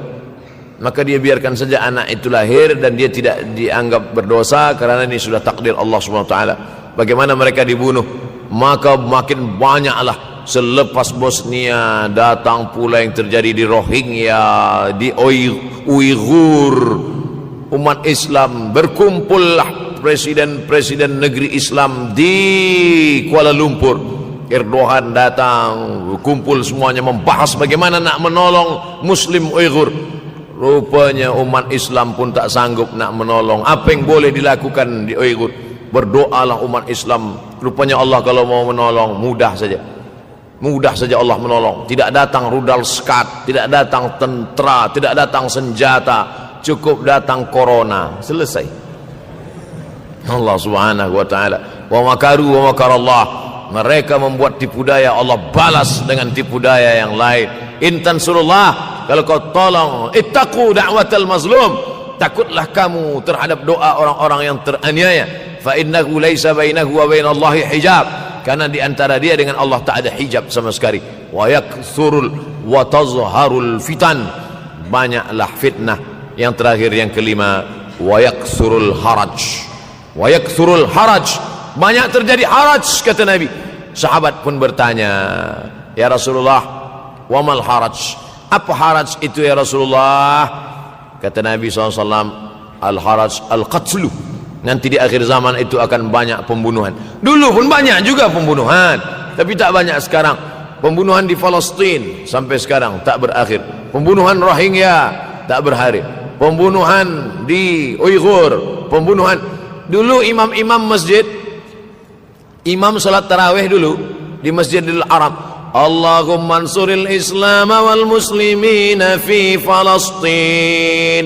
Maka dia biarkan saja anak itu lahir dan dia tidak dianggap berdosa karena ini sudah takdir Allah Subhanahu wa taala. Bagaimana mereka dibunuh? Maka makin banyaklah selepas Bosnia datang pula yang terjadi di Rohingya, di Uighur. Umat Islam berkumpullah presiden-presiden negeri Islam di Kuala Lumpur. Erdogan datang, kumpul semuanya membahas bagaimana nak menolong Muslim Uighur. Rupanya umat Islam pun tak sanggup nak menolong. Apa yang boleh dilakukan di Uighur? Berdoalah umat Islam. Rupanya Allah kalau mau menolong mudah saja. Mudah saja Allah menolong. Tidak datang rudal skat, tidak datang tentera, tidak datang senjata, cukup datang corona, selesai. Allah Subhanahu wa taala, wa makaru wa makarallah. Mereka membuat tipu daya, Allah balas dengan tipu daya yang lain. In tansurullah, kalau kau tolong, ittaqu da'watal mazlum, takutlah kamu terhadap doa orang-orang yang teraniaya. Fa innahu laisa bainahu wa bainallahi hijab, karena di antara dia dengan Allah tak ada hijab sama sekali. Wa yakthurul wa tazharul fitan, banyaklah fitnah. Yang terakhir, yang kelima, wa yakthurul haraj. Wa yakthurul haraj, banyak terjadi haraj, kata Nabi. Sahabat pun bertanya, ya Rasulullah, wa mal haraj, apa haraj itu ya Rasulullah? Kata Nabi SAW, al haraj al qatlu, nanti di akhir zaman itu akan banyak pembunuhan. Dulu pun banyak juga pembunuhan, tapi tak banyak sekarang. Pembunuhan di Palestina sampai sekarang tak berakhir. Pembunuhan Rohingya tak berakhir. Pembunuhan di Uighur, pembunuhan. Dulu imam-imam masjid, imam salat tarawih dulu di Masjidil Haram, Allahumma ansuril Islam wal muslimina fi Palestin.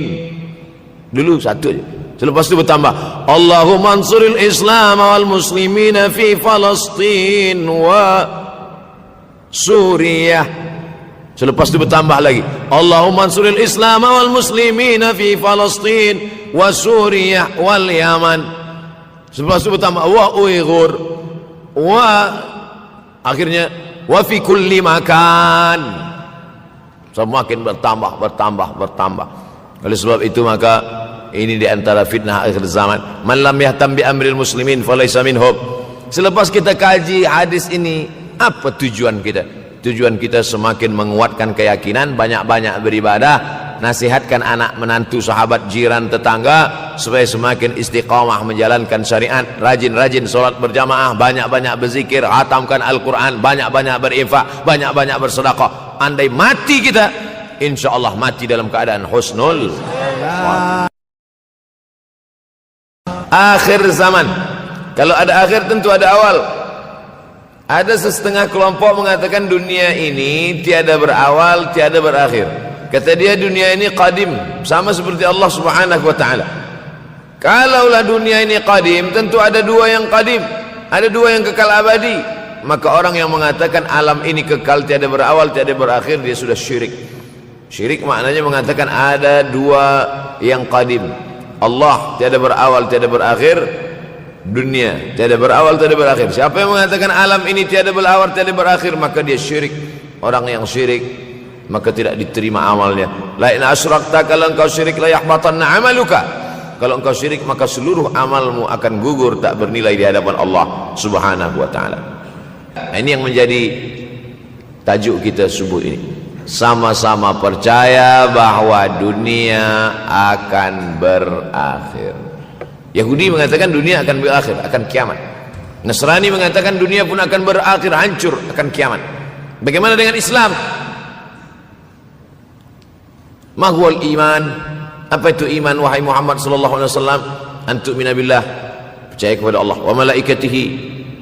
Dulu satu aja. Selepas itu bertambah, Allahumma ansuril Islam wal muslimina fi Palestin wa Suriah. Selepas itu bertambah lagi, Allahumma ansuril Islam wal muslimina fi Palestin wa Suriah wal Yaman. Selepas itu bertambah wa Uighur wa, akhirnya wa fi kulli makan. Semakin bertambah. Oleh sebab itu maka ini di antara fitnah akhir zaman. Man lam yahtam bi amril muslimin falaysa minhum. Selepas kita kaji hadis ini, apa tujuan kita? Tujuan kita semakin menguatkan keyakinan, banyak-banyak beribadah, nasihatkan anak menantu, sahabat, jiran, tetangga supaya semakin istiqamah menjalankan syariat, rajin-rajin solat berjamaah, banyak-banyak berzikir, hatamkan Al-Quran, banyak-banyak berinfak, banyak-banyak bersedekah. Andai mati kita, insyaallah mati dalam keadaan husnul akhir zaman. Kalau ada akhir tentu ada awal. Ada setengah kelompok mengatakan dunia ini tiada berawal, tiada berakhir. Kata dia dunia ini qadim, sama seperti Allah Subhanahu wa taala. Kalaulah dunia ini qadim, tentu ada dua yang qadim, ada dua yang kekal abadi. Maka orang yang mengatakan alam ini kekal, tiada berawal, tiada berakhir, dia sudah syirik. Syirik maknanya mengatakan ada dua yang qadim. Allah tiada berawal, tiada berakhir, dunia tiada berawal, tiada berakhir. Siapa yang mengatakan alam ini tiada berawal, tiada berakhir, maka dia syirik. Orang yang syirik maka tidak diterima amalnya. La in asyrakta, kalau engkau syirik la yahbatanna amaluka. Kalau engkau syirik maka seluruh amalmu akan gugur, tak bernilai di hadapan Allah Subhanahu wa taala. Ini yang menjadi tajuk kita subuh ini. Sama-sama percaya bahwa dunia akan berakhir. Yahudi mengatakan dunia akan berakhir, akan kiamat. Nasrani mengatakan dunia pun akan berakhir, hancur, akan kiamat. Bagaimana dengan Islam? Ma huwal iman? Apa itu iman wahai Muhammad sallallahu alaihi wasallam? Antu'mina billah, percaya kepada Allah, wa malaikatihi,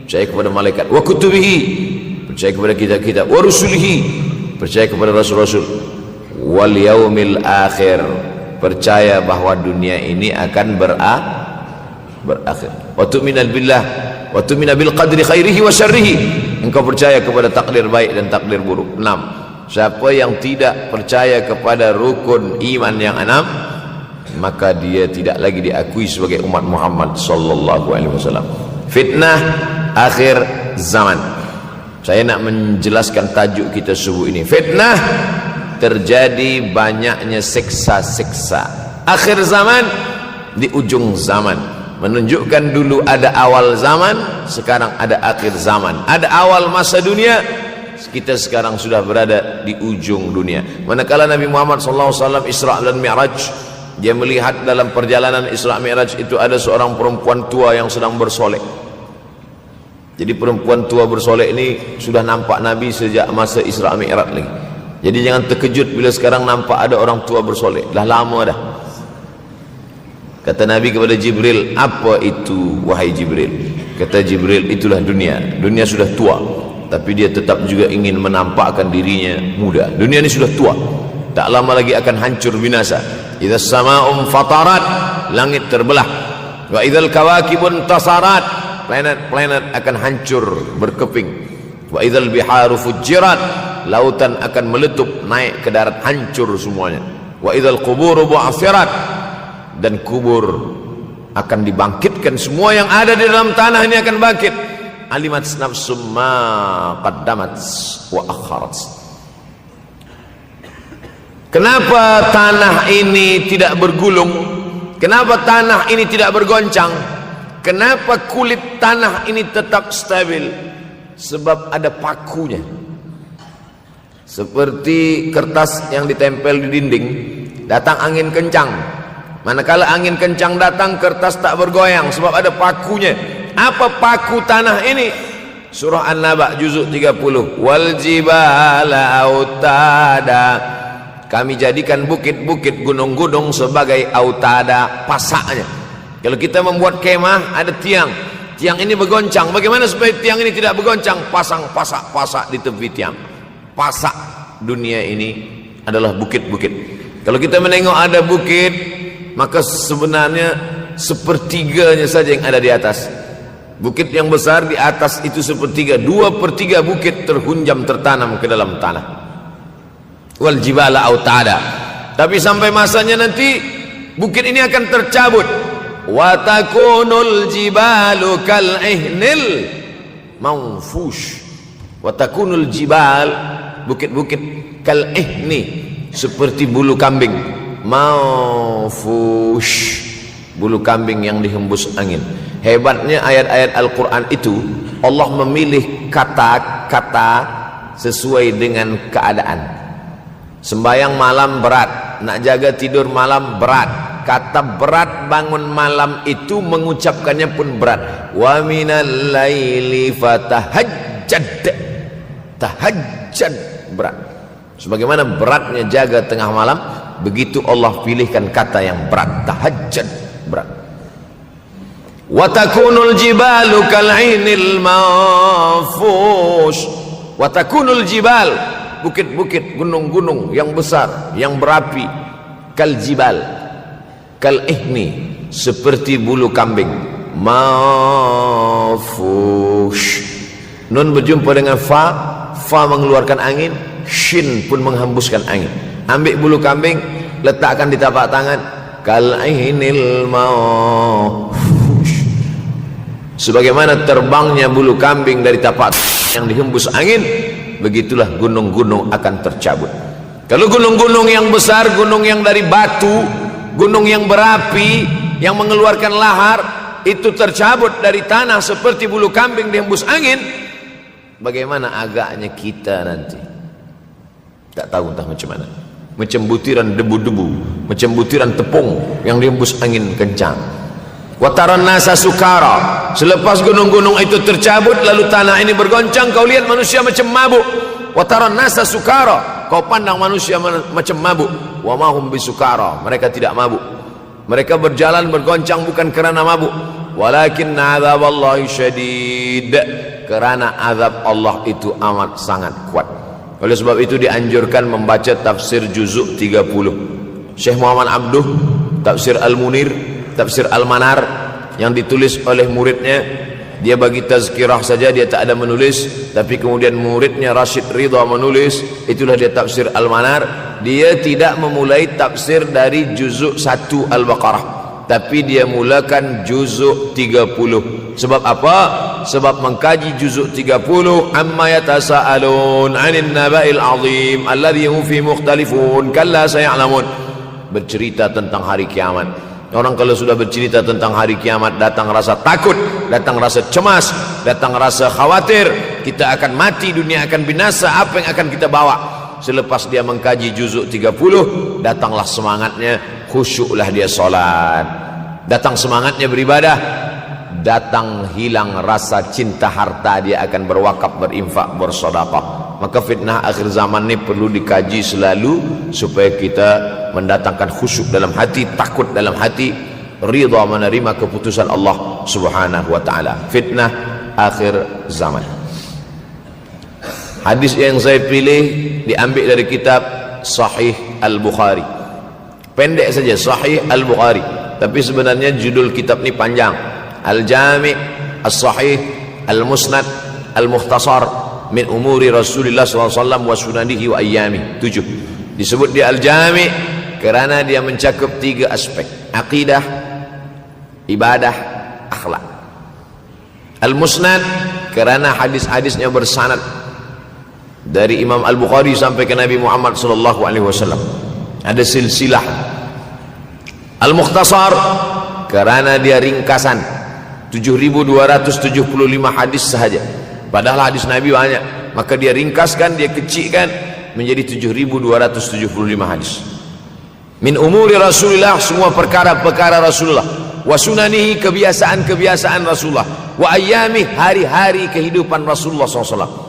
percaya kepada malaikat, wa kutubihi, percaya kepada kitab-kitab, wa rusulihi, percaya kepada rasul-rasul, wal yaumil akhir, percaya bahwa dunia ini akan berakhir. Wa tu'mina billah wa tu'mina bil qadri khairihi wa syarrihi, engkau percaya kepada takdir baik dan takdir buruk. 6. Siapa yang tidak percaya kepada rukun iman yang 6, maka dia tidak lagi diakui sebagai umat Muhammad sallallahu alaihi wasallam. Fitnah akhir zaman. Saya nak menjelaskan tajuk kita subuh ini. Fitnah, terjadi banyaknya siksa-siksa. Akhir zaman, di ujung zaman. Menunjukkan dulu ada awal zaman, sekarang ada akhir zaman. Ada awal masa dunia, kita sekarang sudah berada di ujung dunia. Manakala Nabi Muhammad SAW Isra dan Mi'raj, dia melihat dalam perjalanan Isra Mi'raj itu ada seorang perempuan tua yang sedang bersolek. Jadi perempuan tua bersolek ini sudah nampak Nabi sejak masa Isra Mi'raj lagi. Jadi jangan terkejut bila sekarang nampak ada orang tua bersolek. Dah lama dah. Kata Nabi kepada Jibril, apa itu wahai Jibril? Kata Jibril, itulah dunia. Dunia sudah tua, tapi dia tetap juga ingin menampakkan dirinya muda. Dunia ini sudah tua, tak lama lagi akan hancur binasa. Idza sama'um fatarat, langit terbelah. Wa idzal kawakibun tasarat, planet-planet akan hancur berkeping. Wa idzal biharu fujirat, lautan akan meletup naik ke darat, hancur semuanya. Wa idzal quburu bu'athirat, dan kubur akan dibangkitkan. Semua yang ada di dalam tanah ini akan bangkit. Alimat nafsum ma qaddamat wa akharat. Kenapa tanah ini tidak bergulung? Kenapa tanah ini tidak bergoncang? Kenapa kulit tanah ini tetap stabil? Sebab ada pakunya. Seperti kertas yang ditempel di dinding, datang angin kencang, manakala angin kencang datang, kertas tak bergoyang sebab ada pakunya. Apa paku tanah ini? Surah An-Naba juzuk 30. Wal jibala autada, kami jadikan bukit-bukit, gunung-gunung sebagai autada, pasaknya. Kalau kita membuat kemah, ada tiang, tiang ini bergoncang. Bagaimana supaya tiang ini tidak bergoncang? Pasang pasak-pasak di tepi tiang. Pasak dunia ini adalah bukit-bukit. Kalau kita menengok ada bukit, maka sebenarnya sepertiganya saja yang ada di atas. Bukit yang besar di atas itu sepertiga, 2/3 bukit terhunjam, tertanam ke dalam tanah. Wal jibala autada. Tapi sampai masanya nanti bukit ini akan tercabut. Wa takunul jibalu kal ihnil manfush. Wa takunul jibal, bukit-bukit kal ihni, seperti bulu kambing. Manfush, bulu kambing yang dihembus angin. Hebatnya ayat-ayat Al-Quran itu, Allah memilih kata-kata sesuai dengan keadaan. Sembayang malam berat, nak jaga tidur malam berat. Kata berat bangun malam itu mengucapkannya pun berat. Wa minal laili fatahajjad, tahajjad berat. Sebagaimana beratnya jaga tengah malam, begitu Allah pilihkan kata yang berat, tahajjud berat. Wa takunul jibalu kal'inil manfush. Wa takunul jibal, bukit-bukit, gunung-gunung yang besar, yang berapi, kal jibal, kal ihni, seperti bulu kambing. Manfush. Nun berjumpa dengan fa, fa mengeluarkan angin, shin pun menghembuskan angin. Ambil bulu kambing, letakkan di tapak tangan, kal ainil manfush. Sebagaimana terbangnya bulu kambing dari tapak yang dihembus angin, begitulah gunung-gunung akan tercabut. Kalau gunung-gunung yang besar, gunung yang dari batu, gunung yang berapi, yang mengeluarkan lahar, itu tercabut dari tanah seperti bulu kambing dihembus angin, bagaimana agaknya kita nanti? Tak tahu entah macam mana. Macam butiran debu-debu, macam butiran tepung yang dihembus angin kencang. Wataran nasa sukara, selepas gunung-gunung itu tercabut lalu tanah ini bergoncang, kau lihat manusia macam mabuk. Wataran nasa sukara, kau pandang manusia macam mabuk. Wa mahum bisukara, mereka tidak mabuk. Mereka berjalan bergoncang bukan kerana mabuk, walakin azaballahi syadid, kerana azab Allah itu amat sangat kuat. Oleh sebab itu dianjurkan membaca tafsir juzuk 30 Syekh Muhammad Abduh, tafsir Al-Munir, tafsir Al-Manar yang ditulis oleh muridnya dia bagi tazkirah saja, dia tak ada menulis. Tapi kemudian muridnya Rashid Ridha menulis, itulah dia tafsir Al-Manar. Dia tidak memulai tafsir dari juzuk 1 Al-Baqarah, tapi dia mulakan juzuk 30. Sebab apa? Sebab mengkaji juzuk 30, amma yatasaalun 'anil naba'il 'azim alladhi hum fi mukhtalifun kalla saya'lamun, bercerita tentang hari kiamat. Orang kalau sudah bercerita tentang hari kiamat, datang rasa takut, datang rasa cemas, datang rasa khawatir, kita akan mati, dunia akan binasa, apa yang akan kita bawa? Selepas dia mengkaji juzuk 30, datanglah semangatnya, khusyuklah dia solat, datang semangatnya beribadah, datang hilang rasa cinta harta, dia akan berwakaf, berinfak, bersedekah. Maka fitnah akhir zaman ini perlu dikaji selalu supaya kita mendatangkan khusyuk dalam hati, takut dalam hati, ridha menerima keputusan Allah Subhanahu wa taala. Fitnah akhir zaman. Hadis yang saya pilih diambil dari kitab Sahih Al-Bukhari. Pendek saja, Sahih Al-Bukhari, tapi sebenarnya judul kitab ini panjang. Al-Jami' As-Sahih Al-Musnad Al-Mukhtasar min umuri Rasulullah SAW wa sunanihi wa ayyami. 7. Disebut dia Al-Jami' kerana dia mencakup 3 aspek: akidah, ibadah, akhlak. Al-Musnad kerana hadis-hadisnya bersanad dari Imam Al-Bukhari sampai ke Nabi Muhammad SAW, ada silsilah. Al-Mukhtasar kerana dia ringkasan, 7.275 hadis sahaja, padahal hadis Nabi banyak, maka dia ringkaskan, dia kecilkan menjadi 7.275 hadis. Min umuri Rasulullah, semua perkara-perkara Rasulullah, wa sunanihi, kebiasaan-kebiasaan Rasulullah, wa ayyami, hari-hari kehidupan Rasulullah SAW.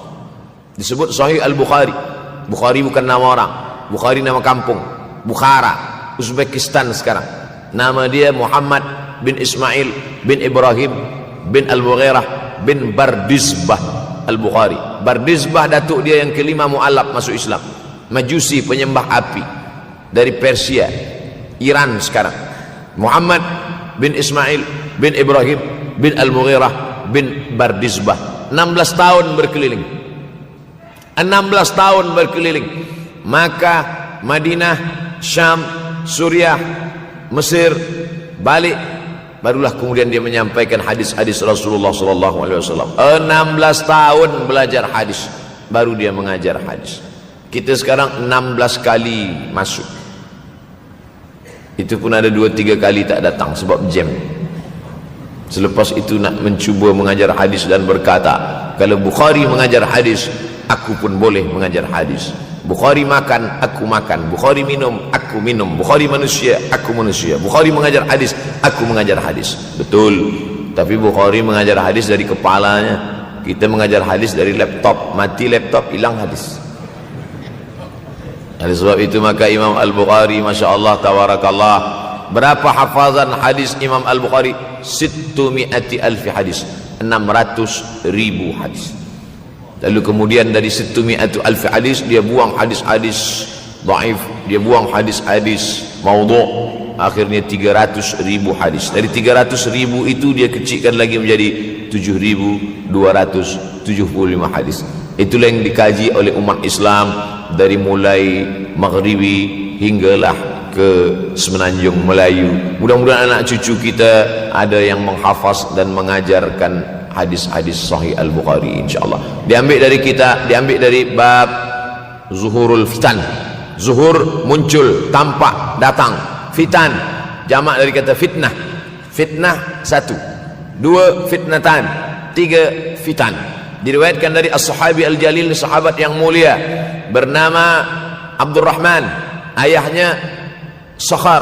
Disebut Sahih Al-Bukhari. Bukhari bukan nama orang, Bukhari nama kampung, Bukhara, Uzbekistan sekarang. Nama dia Muhammad bin Ismail bin Ibrahim bin Al-Mughirah bin Bardizbah Al-Bukhari. Bardizbah datuk dia yang kelima mu'alaf masuk Islam, Majusi, penyembah api, dari Persia, Iran sekarang. Muhammad bin Ismail bin Ibrahim bin Al-Mughirah bin Bardizbah. 16 tahun berkeliling, 16 tahun berkeliling Makkah, Madinah, Syam, Suriah, Mesir, balik, barulah kemudian dia menyampaikan hadis-hadis Rasulullah SAW. 16 tahun belajar hadis, baru dia mengajar hadis. Kita sekarang 16 kali masuk, itu pun ada 2-3 kali tak datang sebab jam. Selepas itu nak mencuba mengajar hadis dan berkata, kalau Bukhari mengajar hadis, aku pun boleh mengajar hadis. Bukhari makan, aku makan. Bukhari minum, aku minum. Bukhari manusia, aku manusia. Bukhari mengajar hadis, aku mengajar hadis. Betul, tapi Bukhari mengajar hadis dari kepalanya, kita mengajar hadis dari laptop. Mati laptop, hilang hadis. Oleh sebab itu maka Imam Al-Bukhari, Masya Allah, Tabarakallah, berapa hafazan hadis Imam Al-Bukhari? 600,000 hadis, 600,000 hadis. Lalu kemudian dari 600,000 hadis dia buang hadis-hadis dhaif, dia buang hadis-hadis maudhu', akhirnya 300,000 hadis. Dari 300,000 itu dia kecilkan lagi menjadi 7.275 hadis. Itulah yang dikaji oleh umat Islam dari mulai Maghribi hinggalah ke Semenanjung Melayu. Mudah-mudahan anak cucu kita ada yang menghafaz dan mengajarkan hadis-hadis Sahih Al-Bukhari, insyaallah. Diambil dari kita, diambil dari bab zuhurul fitan. Zuhur, muncul, tampak, datang. Fitan, jamak dari kata fitnah. Fitnah 1, 2 fitnatan, 3 fitan. Diriwayatkan dari as-sahabi al-jalil, sahabat yang mulia bernama Abdurrahman, ayahnya Sakhar,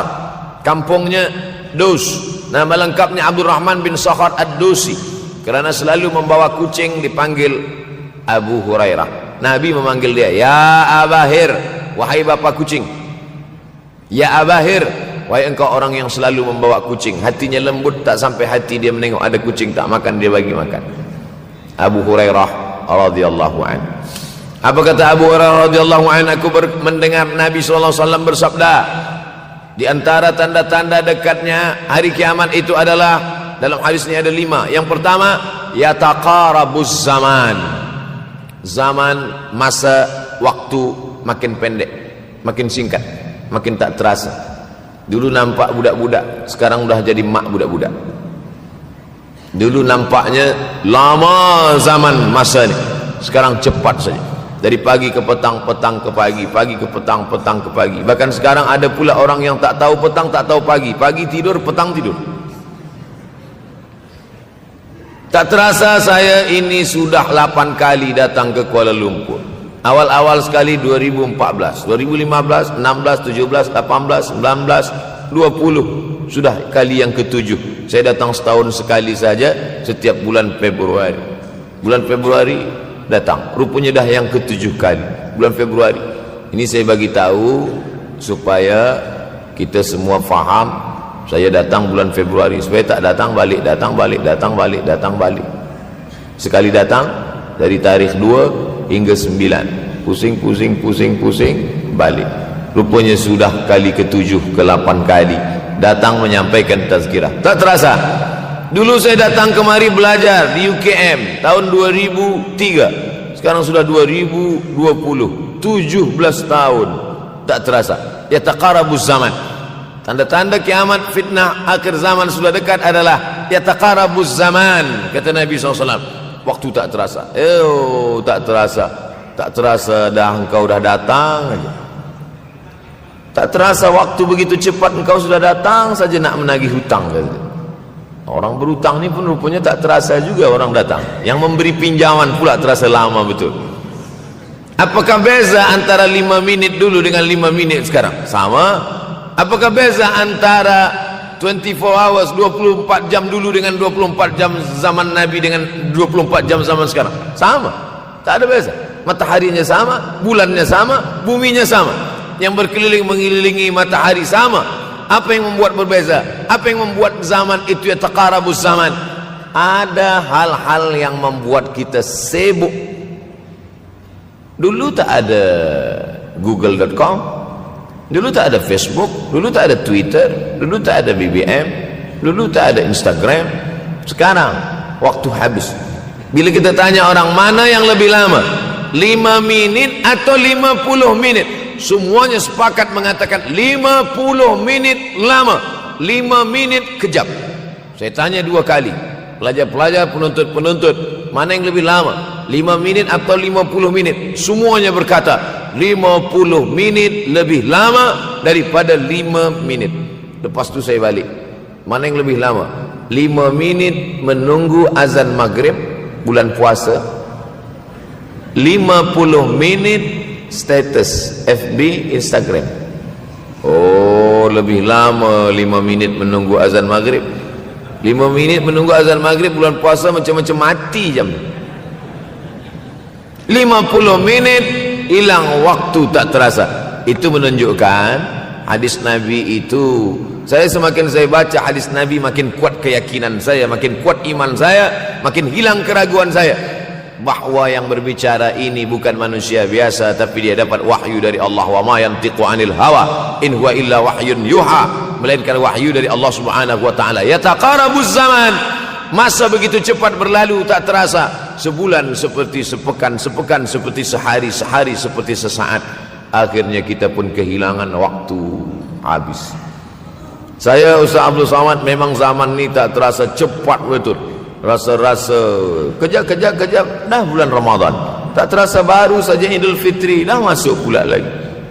kampungnya Dus. Nama lengkapnya Abdurrahman bin Sakhar Ad-Dusi. Kerana selalu membawa kucing dipanggil Abu Hurairah. Nabi memanggil dia, ya Abahir, wahai bapa kucing. Ya Abahir, wahai engkau orang yang selalu membawa kucing. Hatinya lembut, tak sampai hati dia menengok ada kucing tak makan, dia bagi makan. Abu Hurairah radhiyallahu an. Apa kata Abu Hurairah radhiyallahu an? Aku mendengar Nabi SAW bersabda, di antara tanda-tanda dekatnya hari kiamat itu adalah dalam hadis ini ada 5. Yang pertama, yataqarabuz zaman. Zaman, masa, waktu makin pendek, makin singkat, makin tak terasa. Dulu nampak budak-budak, sekarang udah jadi mak budak-budak. Dulu nampaknya lama zaman masa ni, sekarang cepat saja. Dari pagi ke petang, petang ke pagi, pagi ke petang, petang ke pagi. Bahkan sekarang ada pula orang yang tak tahu petang, tak tahu pagi. Pagi tidur, petang tidur. Tak terasa saya ini sudah 8 kali datang ke Kuala Lumpur. Awal-awal sekali 2014, 2015, 16, 17, 18, 19, 20. Sudah kali yang ke-7. Saya datang setahun sekali saja, setiap bulan Februari. Bulan Februari datang. Rupanya dah yang ke-7 kali. Bulan Februari. Ini saya bagi tahu supaya kita semua faham. Saya datang bulan Februari, supaya tak datang balik, datang balik, datang balik, datang balik. Sekali datang dari tarikh 2 hingga 9. Pusing, pusing, pusing, pusing, balik. Rupanya sudah kali ke-7, ke-8 kali datang menyampaikan tazkirah. Tak terasa. Dulu saya datang kemari belajar di UKM tahun 2003. Sekarang sudah 2020. 17 tahun. Tak terasa. Yataqarabuz zaman. Tanda-tanda kiamat, fitnah akhir zaman sudah dekat adalah yataqarabuz zaman, kata Nabi SAW. Waktu tak terasa. Tak terasa. Tak terasa dah engkau dah datang aja. Tak terasa waktu begitu cepat, engkau sudah datang saja nak menagih hutang. Orang berhutang ni pun rupanya tak terasa juga orang datang. Yang memberi pinjaman pula terasa lama betul. Apakah beza antara 5 minit dulu dengan 5 minit sekarang? Sama. Apakah beza antara 24 hours, 24 jam dulu dengan 24 jam zaman Nabi dengan 24 jam zaman sekarang? Sama. Tak ada beza. Mataharinya sama, bulannya sama, buminya sama. Yang berkeliling mengelilingi matahari sama. Apa yang membuat berbeza? Apa yang membuat zaman itu yataqarabuz zaman? Ada hal-hal yang membuat kita sibuk. Dulu tak ada google.com, dulu tak ada Facebook, dulu tak ada Twitter, dulu tak ada BBM, dulu tak ada Instagram. Sekarang waktu habis. Bila kita tanya orang mana yang lebih lama, 5 minit atau 50 minit, semuanya sepakat mengatakan 50 minit lama, 5 minit kejap. Saya tanya 2 kali, pelajar-pelajar, penuntut-penuntut, mana yang lebih lama, 5 minit atau 50 minit? Semuanya berkata 50 minit lebih lama daripada 5 minit. Lepas tu saya balik, mana yang lebih lama? 5 minit menunggu azan maghrib bulan puasa, 50 minit status FB, Instagram. Oh, lebih lama 5 minit menunggu azan maghrib. 5 minit menunggu azan maghrib bulan puasa macam-macam mati jam. 50 minit hilang waktu tak terasa. Itu menunjukkan hadis Nabi itu, saya semakin saya baca hadis Nabi makin kuat keyakinan saya, makin kuat iman saya, makin hilang keraguan saya bahwa yang berbicara ini bukan manusia biasa, tapi dia dapat wahyu dari Allah. Wa ma yantiqu anil hawa in huwa illa wahyun yuha, melainkan wahyu dari Allah Subhanahu wa taala. Yataqarabuz zaman. Masa begitu cepat berlalu tak terasa. Sebulan seperti sepekan, sepekan seperti sehari, sehari seperti sesaat. Akhirnya kita pun kehilangan waktu, habis. Saya Ustaz Abdul Samad, memang zaman ni tak terasa cepat betul. Rasa-rasa kejap-kejap dah bulan Ramadan. Tak terasa baru saja Idul Fitri dah masuk pula lagi.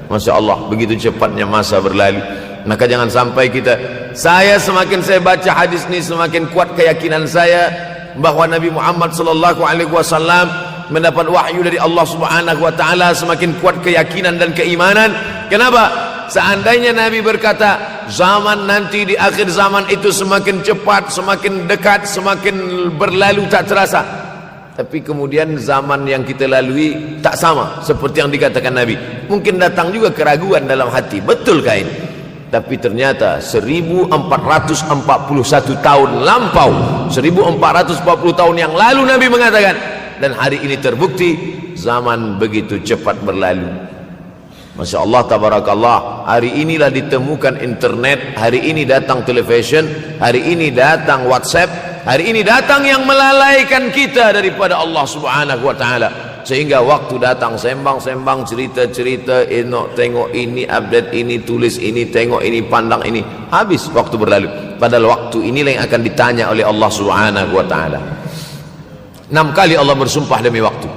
Masya Allah, begitu cepatnya masa berlalu. Maka jangan sampai kita, saya semakin saya baca hadis ni semakin kuat keyakinan saya bahawa Nabi Muhammad sallallahu alaihi wasallam mendapat wahyu dari Allah Subhanahu wa taala. Semakin kuat keyakinan dan keimanan. Kenapa? Seandainya Nabi berkata zaman nanti di akhir zaman itu semakin cepat, semakin dekat, semakin berlalu tak terasa, tapi kemudian zaman yang kita lalui tak sama seperti yang dikatakan Nabi. Mungkin datang juga keraguan dalam hati, betulkah ini? Tapi ternyata 1441 tahun lampau, 1440 tahun yang lalu Nabi mengatakan, dan hari ini terbukti zaman begitu cepat berlalu. Masya Allah, tabarakallah. Hari inilah ditemukan internet, hari ini datang television, hari ini datang WhatsApp, hari ini datang yang melalaikan kita daripada Allah Subhanahu wa taala. Sehingga waktu datang sembang-sembang, cerita-cerita, tengok ini, update ini, tulis ini, tengok ini, pandang ini, habis waktu berlalu. Padahal waktu inilah yang akan ditanya oleh Allah Subhanahu wa taala. 6 kali Allah bersumpah demi waktu.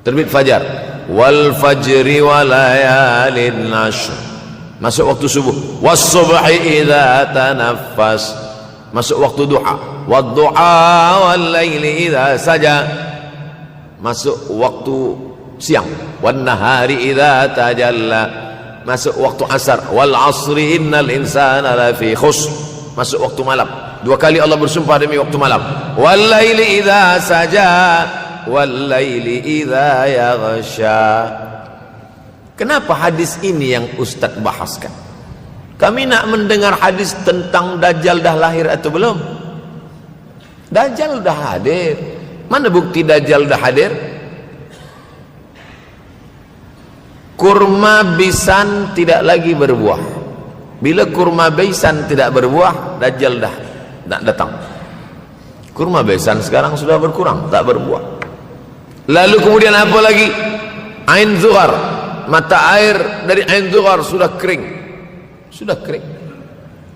Terbit fajar, wal fajri wa layalin ashr, masuk waktu subuh, was subhi idza tanaffas, masuk waktu duha, wad duha wal laili idza saja, masuk waktu siang, wan nahari idza tajalla, masuk waktu asar, wal asri innal insana lafi khusr, masuk waktu malam. 2 kali Allah bersumpah demi waktu malam, wal laili idza saja wal laili idza yaghsha. Kenapa hadis ini yang Ustaz bahaskan? Kami nak mendengar hadis tentang Dajjal dah lahir atau belum? Dajjal dah hadir. Mana bukti Dajjal dah hadir? Kurma bisan tidak lagi berbuah. Bila kurma bisan tidak berbuah, Dajjal dah datang. Kurma bisan sekarang sudah berkurang, tak berbuah. Lalu kemudian apa lagi? Ain Zuhar, mata air dari Ain Zuhar sudah kering. Sudah kering.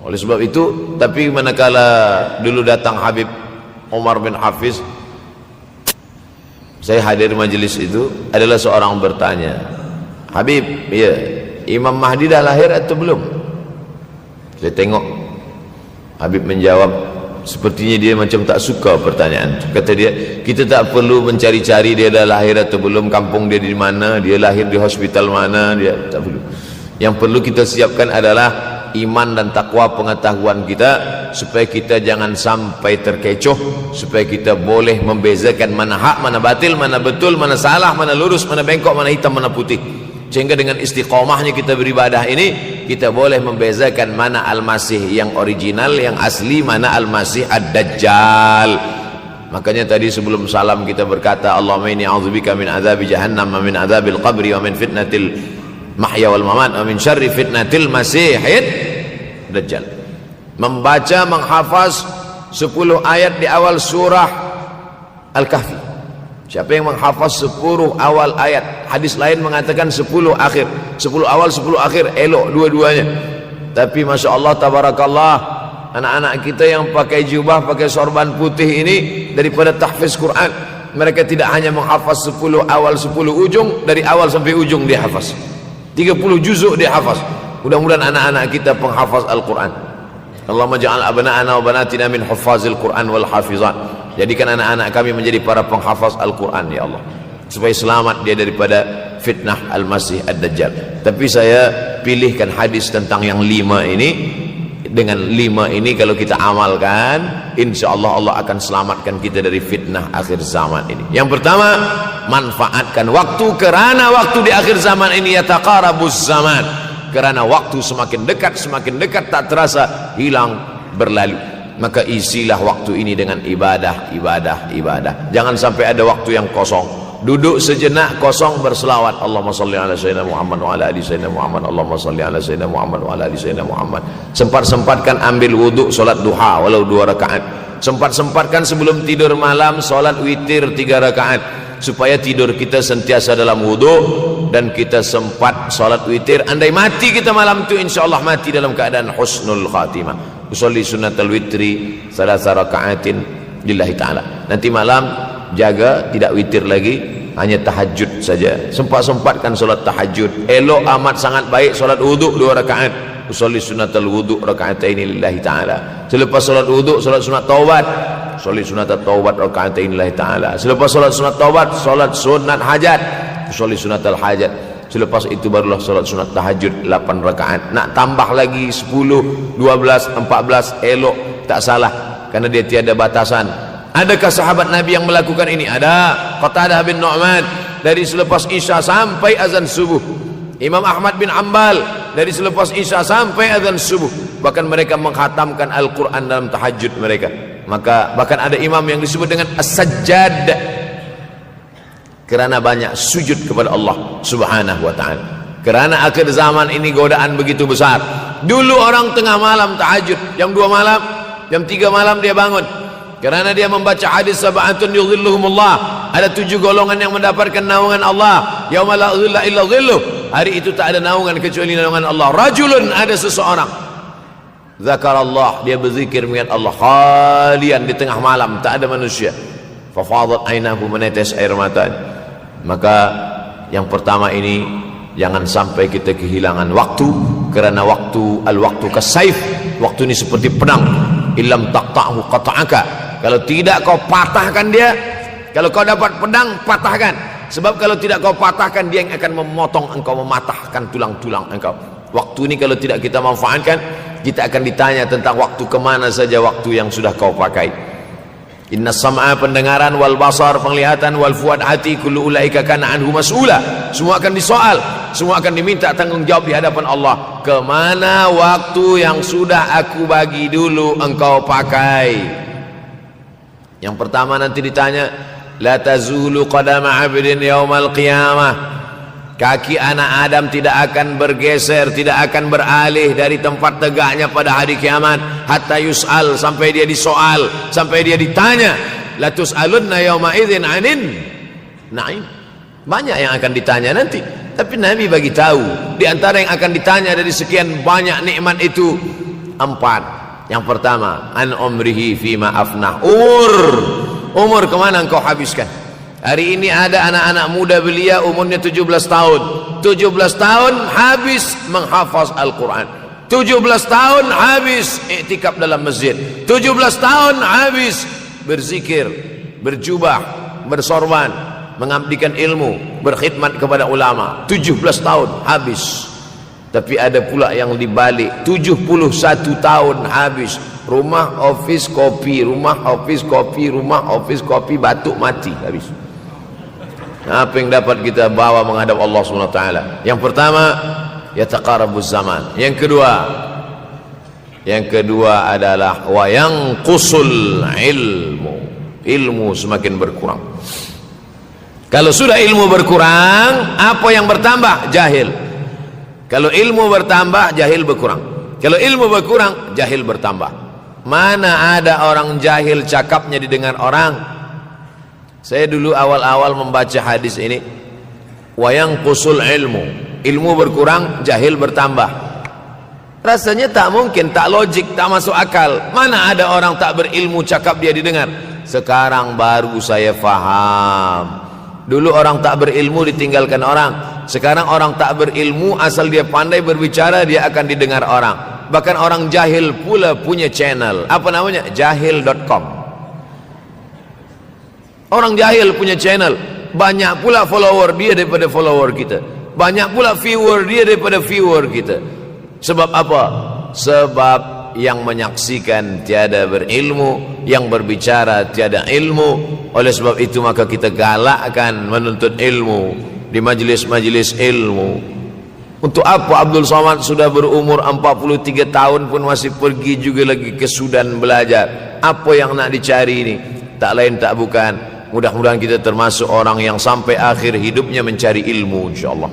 Oleh sebab itu, tapi manakala dulu datang Habib Umar bin Hafiz, saya hadir majelis itu, adalah seorang bertanya, Habib, ya, Imam Mahdi dah lahir atau belum? Saya tengok Habib menjawab, sepertinya dia macam tak suka pertanyaan. Kata dia, kita tak perlu mencari-cari dia dah lahir atau belum, kampung dia di mana, dia lahir di hospital mana, dia tak perlu. Yang perlu kita siapkan adalah iman dan takwa pengetahuan kita, supaya kita jangan sampai terkecoh, supaya kita boleh membezakan mana hak, mana batil, mana betul, mana salah, mana lurus, mana bengkok, mana hitam, mana putih. Sehingga dengan istiqomahnya kita beribadah ini, kita boleh membezakan mana Al-Masih yang original, yang asli, mana Al-Masih Ad-Dajjal. Makanya tadi sebelum salam kita berkata, Allahumma inni a'udzubika min azabi jahannam, wa min azabil qabri, wa min fitnatil mahya wal mamat, wa min syarri fitnatil masihid Dajjal. Membaca, menghafaz 10 ayat di awal surah Al-Kahfi. Siapa yang menghafaz 10 awal ayat, hadis lain mengatakan 10 akhir, 10 awal 10 akhir, elok dua-duanya. Tapi Masya Allah, tabarakallah, anak-anak kita yang pakai jubah, pakai sorban putih ini, daripada tahfiz Quran, mereka tidak hanya menghafaz 10 awal 10 ujung, dari awal sampai ujung dia hafaz, 30 juzuk dia hafaz. Mudah-mudahan anak-anak kita penghafaz Al-Quran. Allahumma ja'al abna'ana wa banatina min huffazil Quran wal hafizat. Jadikan anak-anak kami menjadi para penghafaz Al-Quran, ya Allah, supaya selamat dia daripada fitnah Al-Masih Ad-Dajjal. Tapi saya pilihkan hadis tentang yang 5 ini. Dengan 5 ini kalau kita amalkan, insya Allah Allah akan selamatkan kita dari fitnah akhir zaman ini. Yang pertama, manfaatkan waktu, kerana waktu di akhir zaman ini yataqarabuz zaman, kerana waktu semakin dekat tak terasa, hilang, berlalu. Maka isilah waktu ini dengan ibadah. Jangan sampai ada waktu yang kosong. Duduk sejenak kosong, berselawat, Allahumma salli ala sayyidina Muhammad wa ala ali sayyidina Muhammad, Allahumma salli ala sayyidina Muhammad wa ala ali sayyidina Muhammad. Sempat-sempatkan ambil wuduk, solat duha walau 2 rakaat. Sempat-sempatkan sebelum tidur malam solat witir 3 rakaat, supaya tidur kita sentiasa dalam wuduk, dan kita sempat solat witir. Andai mati kita malam itu, insyaallah mati dalam keadaan husnul khatimah. Usolli sunnatal witri 3 rakaatin lillahi ta'ala. Nanti malam jaga, tidak witir lagi, hanya tahajud saja. Sempat-sempatkan solat tahajud. Elok amat sangat baik solat wuduk 2 rakaat. Usolli sunnatal wuduk rakaatain lillahi ta'ala. Selepas solat wuduk, solat sunat taubat. Usolli sunnatat taubat rakaatain lillahi ta'ala. Selepas solat sunat taubat, solat sunat hajat. Usolli sunnatal hajat. Selepas itu barulah solat sunat tahajud 8 rakaat. Nak tambah lagi 10, 12, 14, elok, tak salah, karena dia tiada batasan. Adakah sahabat Nabi yang melakukan ini? Ada. Qatadah bin Nu'man, dari selepas Isya sampai azan subuh. Imam Ahmad bin Ambal, dari selepas Isya sampai azan subuh. Bahkan mereka menghatamkan Al-Quran dalam tahajud mereka. Maka bahkan ada imam yang disebut dengan As-Sajjad, kerana banyak sujud kepada Allah Subhanahu wa ta'ala. Kerana akhir zaman ini godaan begitu besar. Dulu orang tengah malam tahajud, jam 2 malam, jam 3 malam dia bangun. Kerana dia membaca hadis sab'atun yudhilluhumullah. Ada 7 golongan yang mendapatkan naungan Allah. Yauma la dhilla illa dhilluh. Hari itu tak ada naungan kecuali naungan Allah. Rajulun, ada seseorang. Zakarallah, dia berzikir mengingat Allah. Khalian, di tengah malam, tak ada manusia. Fafadat ainahu, menetes air mata. Maka yang pertama ini, jangan sampai kita kehilangan waktu. Kerana waktu, al-waktu kasaif. Waktu ini seperti pedang. Illam taqta'hu qata'aka. Kalau tidak kau patahkan dia. Kalau kau dapat pedang, patahkan. Sebab kalau tidak kau patahkan, dia yang akan memotong engkau, mematahkan tulang-tulang engkau. Waktu ini kalau tidak kita manfaatkan, kita akan ditanya tentang waktu, kemana saja waktu yang sudah kau pakai. Inna sam'a, pendengaran, wal basar, penglihatan, wal fuad, hati, kullu ulaika kana anhu mas'ula. Semua akan disoal, semua akan diminta tanggungjawab di hadapan Allah. Kemana waktu yang sudah aku bagi dulu engkau pakai? Yang pertama nanti ditanya, la tazulu qadama 'abdin yaumal qiyamah. Kaki anak Adam tidak akan bergeser, tidak akan beralih dari tempat tegaknya pada hari kiamat, hatta yus'al, sampai dia disoal, sampai dia ditanya. La tus'alunna yauma idzin 'anin na'im. Banyak yang akan ditanya nanti, tapi Nabi bagi tahu di antara yang akan ditanya dari sekian banyak nikmat itu 4. Yang pertama, an umrihi fima afnah. Umur kemana engkau habiskan? Hari ini ada anak-anak muda belia umurnya 17 tahun. 17 tahun habis menghafaz Al-Quran. 17 tahun habis iktikaf dalam masjid. 17 tahun habis berzikir, berjubah, bersorban, mengabdikan ilmu, berkhidmat kepada ulama. 17 tahun habis. Tapi ada pula yang dibalik, 71 tahun habis. Rumah, office, kopi. Rumah, office, kopi. Rumah, office, kopi. Batuk, mati, habis. Apa yang dapat kita bawa menghadap Allah SWT? Yang pertama, yataqarabuz zaman. Yang kedua adalah wa yanqusul ilmu. Ilmu semakin berkurang. Kalau sudah ilmu berkurang, apa yang bertambah? Jahil. Kalau ilmu bertambah, jahil berkurang. Kalau ilmu berkurang, jahil bertambah. Mana ada orang jahil cakapnya didengar orang? Saya dulu awal-awal membaca hadis ini, wa yanqusul ilmu. Ilmu berkurang, jahil bertambah. Rasanya tak mungkin, tak logik, tak masuk akal. Mana ada orang tak berilmu cakap dia didengar? Sekarang baru saya faham. Dulu orang tak berilmu ditinggalkan orang. Sekarang orang tak berilmu, asal dia pandai berbicara, dia akan didengar orang. Bahkan orang jahil pula punya channel. Apa namanya? Jahil.com. Orang jahil punya channel. Banyak pula follower dia daripada follower kita. Banyak pula viewer dia daripada viewer kita. Sebab apa? Sebab yang menyaksikan tiada berilmu, yang berbicara tiada ilmu. Oleh sebab itu maka kita galakkan menuntut ilmu di majlis-majlis ilmu. Untuk apa Abdul Somad sudah berumur 43 tahun pun masih pergi juga lagi ke Sudan belajar? Apa yang nak dicari ini? Tak lain tak bukan, mudah-mudahan kita termasuk orang yang sampai akhir hidupnya mencari ilmu, insyaAllah.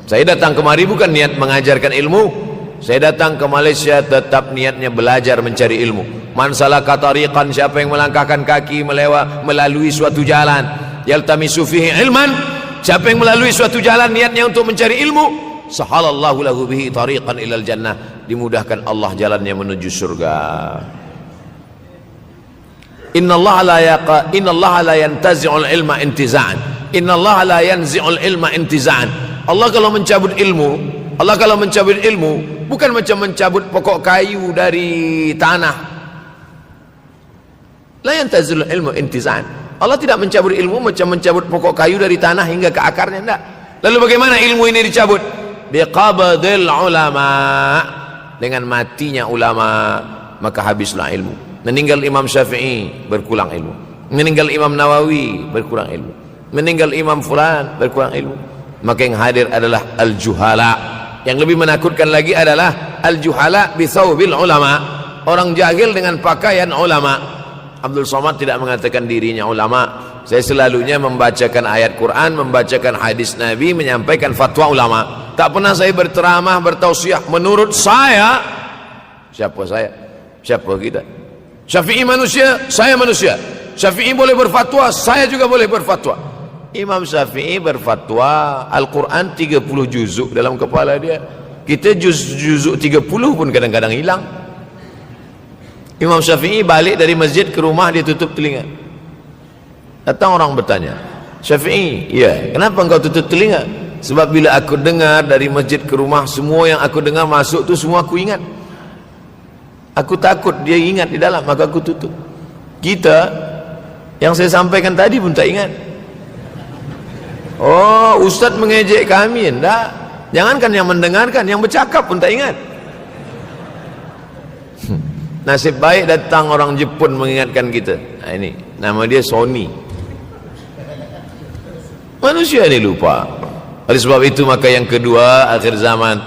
Saya datang kemari bukan niat mengajarkan ilmu. Saya datang ke Malaysia tetap niatnya belajar mencari ilmu. Man salaka tariqan, siapa yang melangkahkan kaki melalui suatu jalan, yaltamisu fihi ilman, siapa yang melalui suatu jalan niatnya untuk mencari ilmu, sahalallahu lahu bihi tariqan ilal jannah, dimudahkan Allah jalannya menuju surga. Innallaha la yantazi'ul ilma intiza'an. Innallaha la yanzi'ul ilma intiza'an. Allah kalau mencabut ilmu, bukan macam mencabut pokok kayu dari tanah. La yantazil ilmu intizan. Allah tidak mencabut ilmu macam mencabut pokok kayu dari tanah hingga ke akarnya, tidak. Lalu bagaimana ilmu ini dicabut? Biqabdil ulama. Dengan matinya ulama, maka habislah ilmu. Meninggal Imam Syafi'i, berkurang ilmu. Meninggal Imam Nawawi, berkurang ilmu. Meninggal Imam Fulan, berkurang ilmu. Maka yang hadir adalah al-juhala. Yang lebih menakutkan lagi adalah al-juhala bithawbil ulama. Orang jahil dengan pakaian ulama. Abdul Somad tidak mengatakan dirinya ulama. Saya selalunya membacakan ayat Quran, membacakan hadis Nabi, menyampaikan fatwa ulama. Tak pernah saya berceramah, bertausiah. Menurut saya, siapa saya? Siapa kita? Syafi'i manusia, saya manusia. Syafi'i boleh berfatwa, saya juga boleh berfatwa. Imam Syafi'i berfatwa Al-Quran 30 juzuk dalam kepala dia. Kita juzuk 30 pun kadang-kadang hilang. Imam Syafi'i balik dari masjid ke rumah, dia tutup telinga. Datang orang bertanya, Syafi'i, ya, kenapa engkau tutup telinga? Sebab bila aku dengar dari masjid ke rumah, semua yang aku dengar masuk tu semua aku ingat. Aku takut dia ingat di dalam, maka aku tutup. Kita, yang saya sampaikan tadi pun tak ingat. Oh, ustaz mengejek kami, enggak. Jangankan yang mendengarkan, yang bercakap pun tak ingat. Nasib baik datang orang Jepun mengingatkan kita. Nah, ini nama dia Sony. Manusia ini lupa. Oleh sebab itu maka yang kedua, akhir zaman,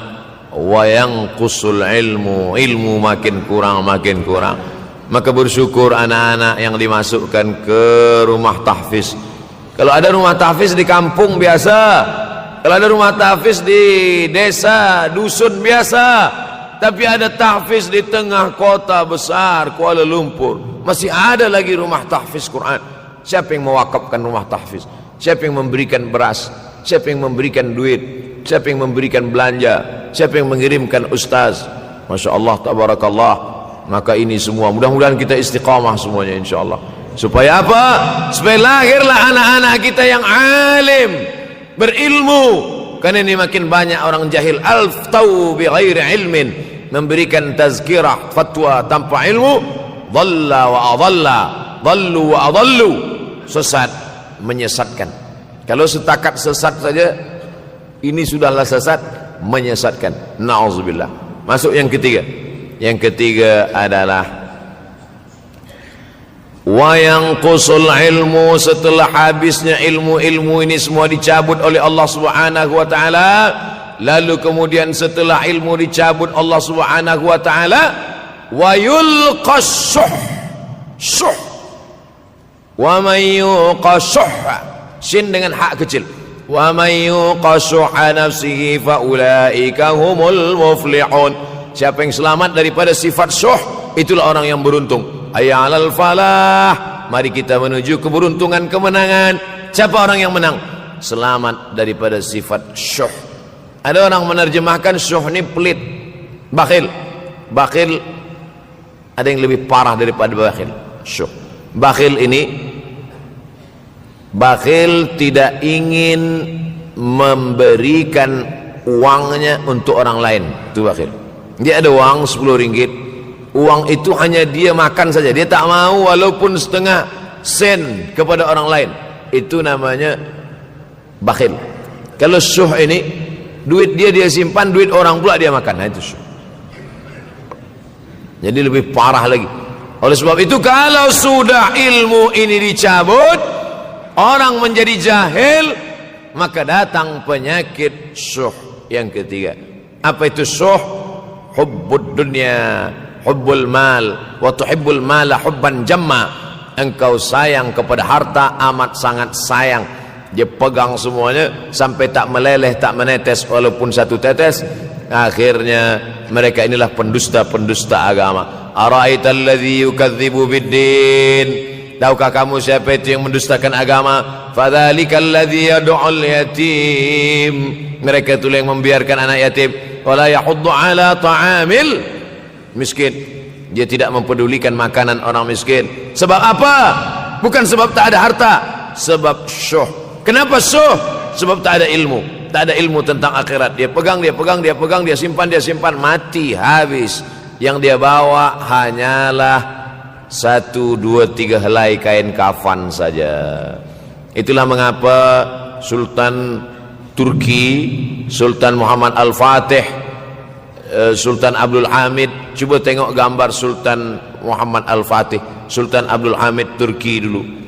wa yanqusul ilmu, ilmu makin kurang. Maka bersyukur anak-anak yang dimasukkan ke rumah tahfiz. Kalau ada rumah tahfiz di kampung biasa, kalau ada rumah tahfiz di desa, dusun biasa, tapi ada tahfiz di tengah kota besar Kuala Lumpur, masih ada lagi rumah tahfiz Quran. Siapa yang mewakafkan rumah tahfiz? Siapa yang memberikan beras? Siapa yang memberikan duit? Siapa yang memberikan belanja? Siapa yang mengirimkan ustaz? Masya Allah, tabarakallah. Maka ini semua mudah-mudahan kita istiqamah semuanya insyaAllah. Supaya apa? Supaya lahirlah anak-anak kita yang alim, berilmu. Karena ini makin banyak orang jahil. Al-ftau bi ghairi ilmin, memberikan tazkirah, fatwa tanpa ilmu. Dhalla wa adalla, dhallu wa adallu, sesat, menyesatkan. Kalau setakat sesat saja, ini sudahlah sesat, menyesatkan. Na'udzubillah. Masuk yang ketiga. Yang ketiga adalah wa yanqusul ilmu, setelah habisnya ilmu-ilmu ini semua dicabut oleh Allah Subhanahu wa taala. Lalu kemudian setelah ilmu dicabut Allah Subhanahu wa taala, wa yulqas syuh. Wa may yuqashuh, sin dengan hak kecil. Wa may yuqashuha nafsihi fa ulaika humul muflihun. Siapa yang selamat daripada sifat syuh, itulah orang yang beruntung. Hayya 'alal falah, mari kita menuju keberuntungan, kemenangan. Siapa orang yang menang? Selamat daripada sifat syuh. Ada orang menerjemahkan syuh ini pelit, bakhil. Bakhil ada yang lebih parah daripada bakhil. Syuh. Bakhil ini, bakhil tidak ingin memberikan uangnya untuk orang lain. Itu bakhil. Dia ada uang 10 ringgit, uang itu hanya dia makan saja, dia tak mau walaupun setengah sen kepada orang lain. Itu namanya bakhil. Kalau syuh ini, duit dia simpan, duit orang pula dia makan. Nah, itu syuh. Jadi lebih parah lagi. Oleh sebab itu kalau sudah ilmu ini dicabut, orang menjadi jahil, maka datang penyakit syuh yang ketiga. Apa itu syuh? Hubbud dunya, hubbul mal, wa tuhibbul mala hubban jamma. Engkau sayang kepada harta amat sangat sayang. Dia pegang semuanya sampai tak meleleh, tak menetes walaupun satu tetes. Akhirnya mereka inilah pendusta-pendusta agama. Ara'aital ladzi yukadzibu biddin, tahukah kamu siapa itu yang mendustakan agama? Fadzalikal ladzi yad'ul yatim, mereka itu yang membiarkan anak yatim. Wala yahuddu ala ta'amil miskin, dia tidak mempedulikan makanan orang miskin. Sebab apa? Bukan sebab tak ada harta, sebab syuh. Kenapa syuh? Sebab tak ada ilmu. Tak ada ilmu tentang akhirat. Dia pegang, dia simpan, mati, habis. Yang dia bawa hanyalah 1, 2, 3 helai kain kafan saja. Itulah mengapa Sultan Turki, Sultan Muhammad Al-Fatih, Sultan Abdul Hamid, coba tengok gambar Sultan Muhammad Al-Fatih, Sultan Abdul Hamid Turki dulu.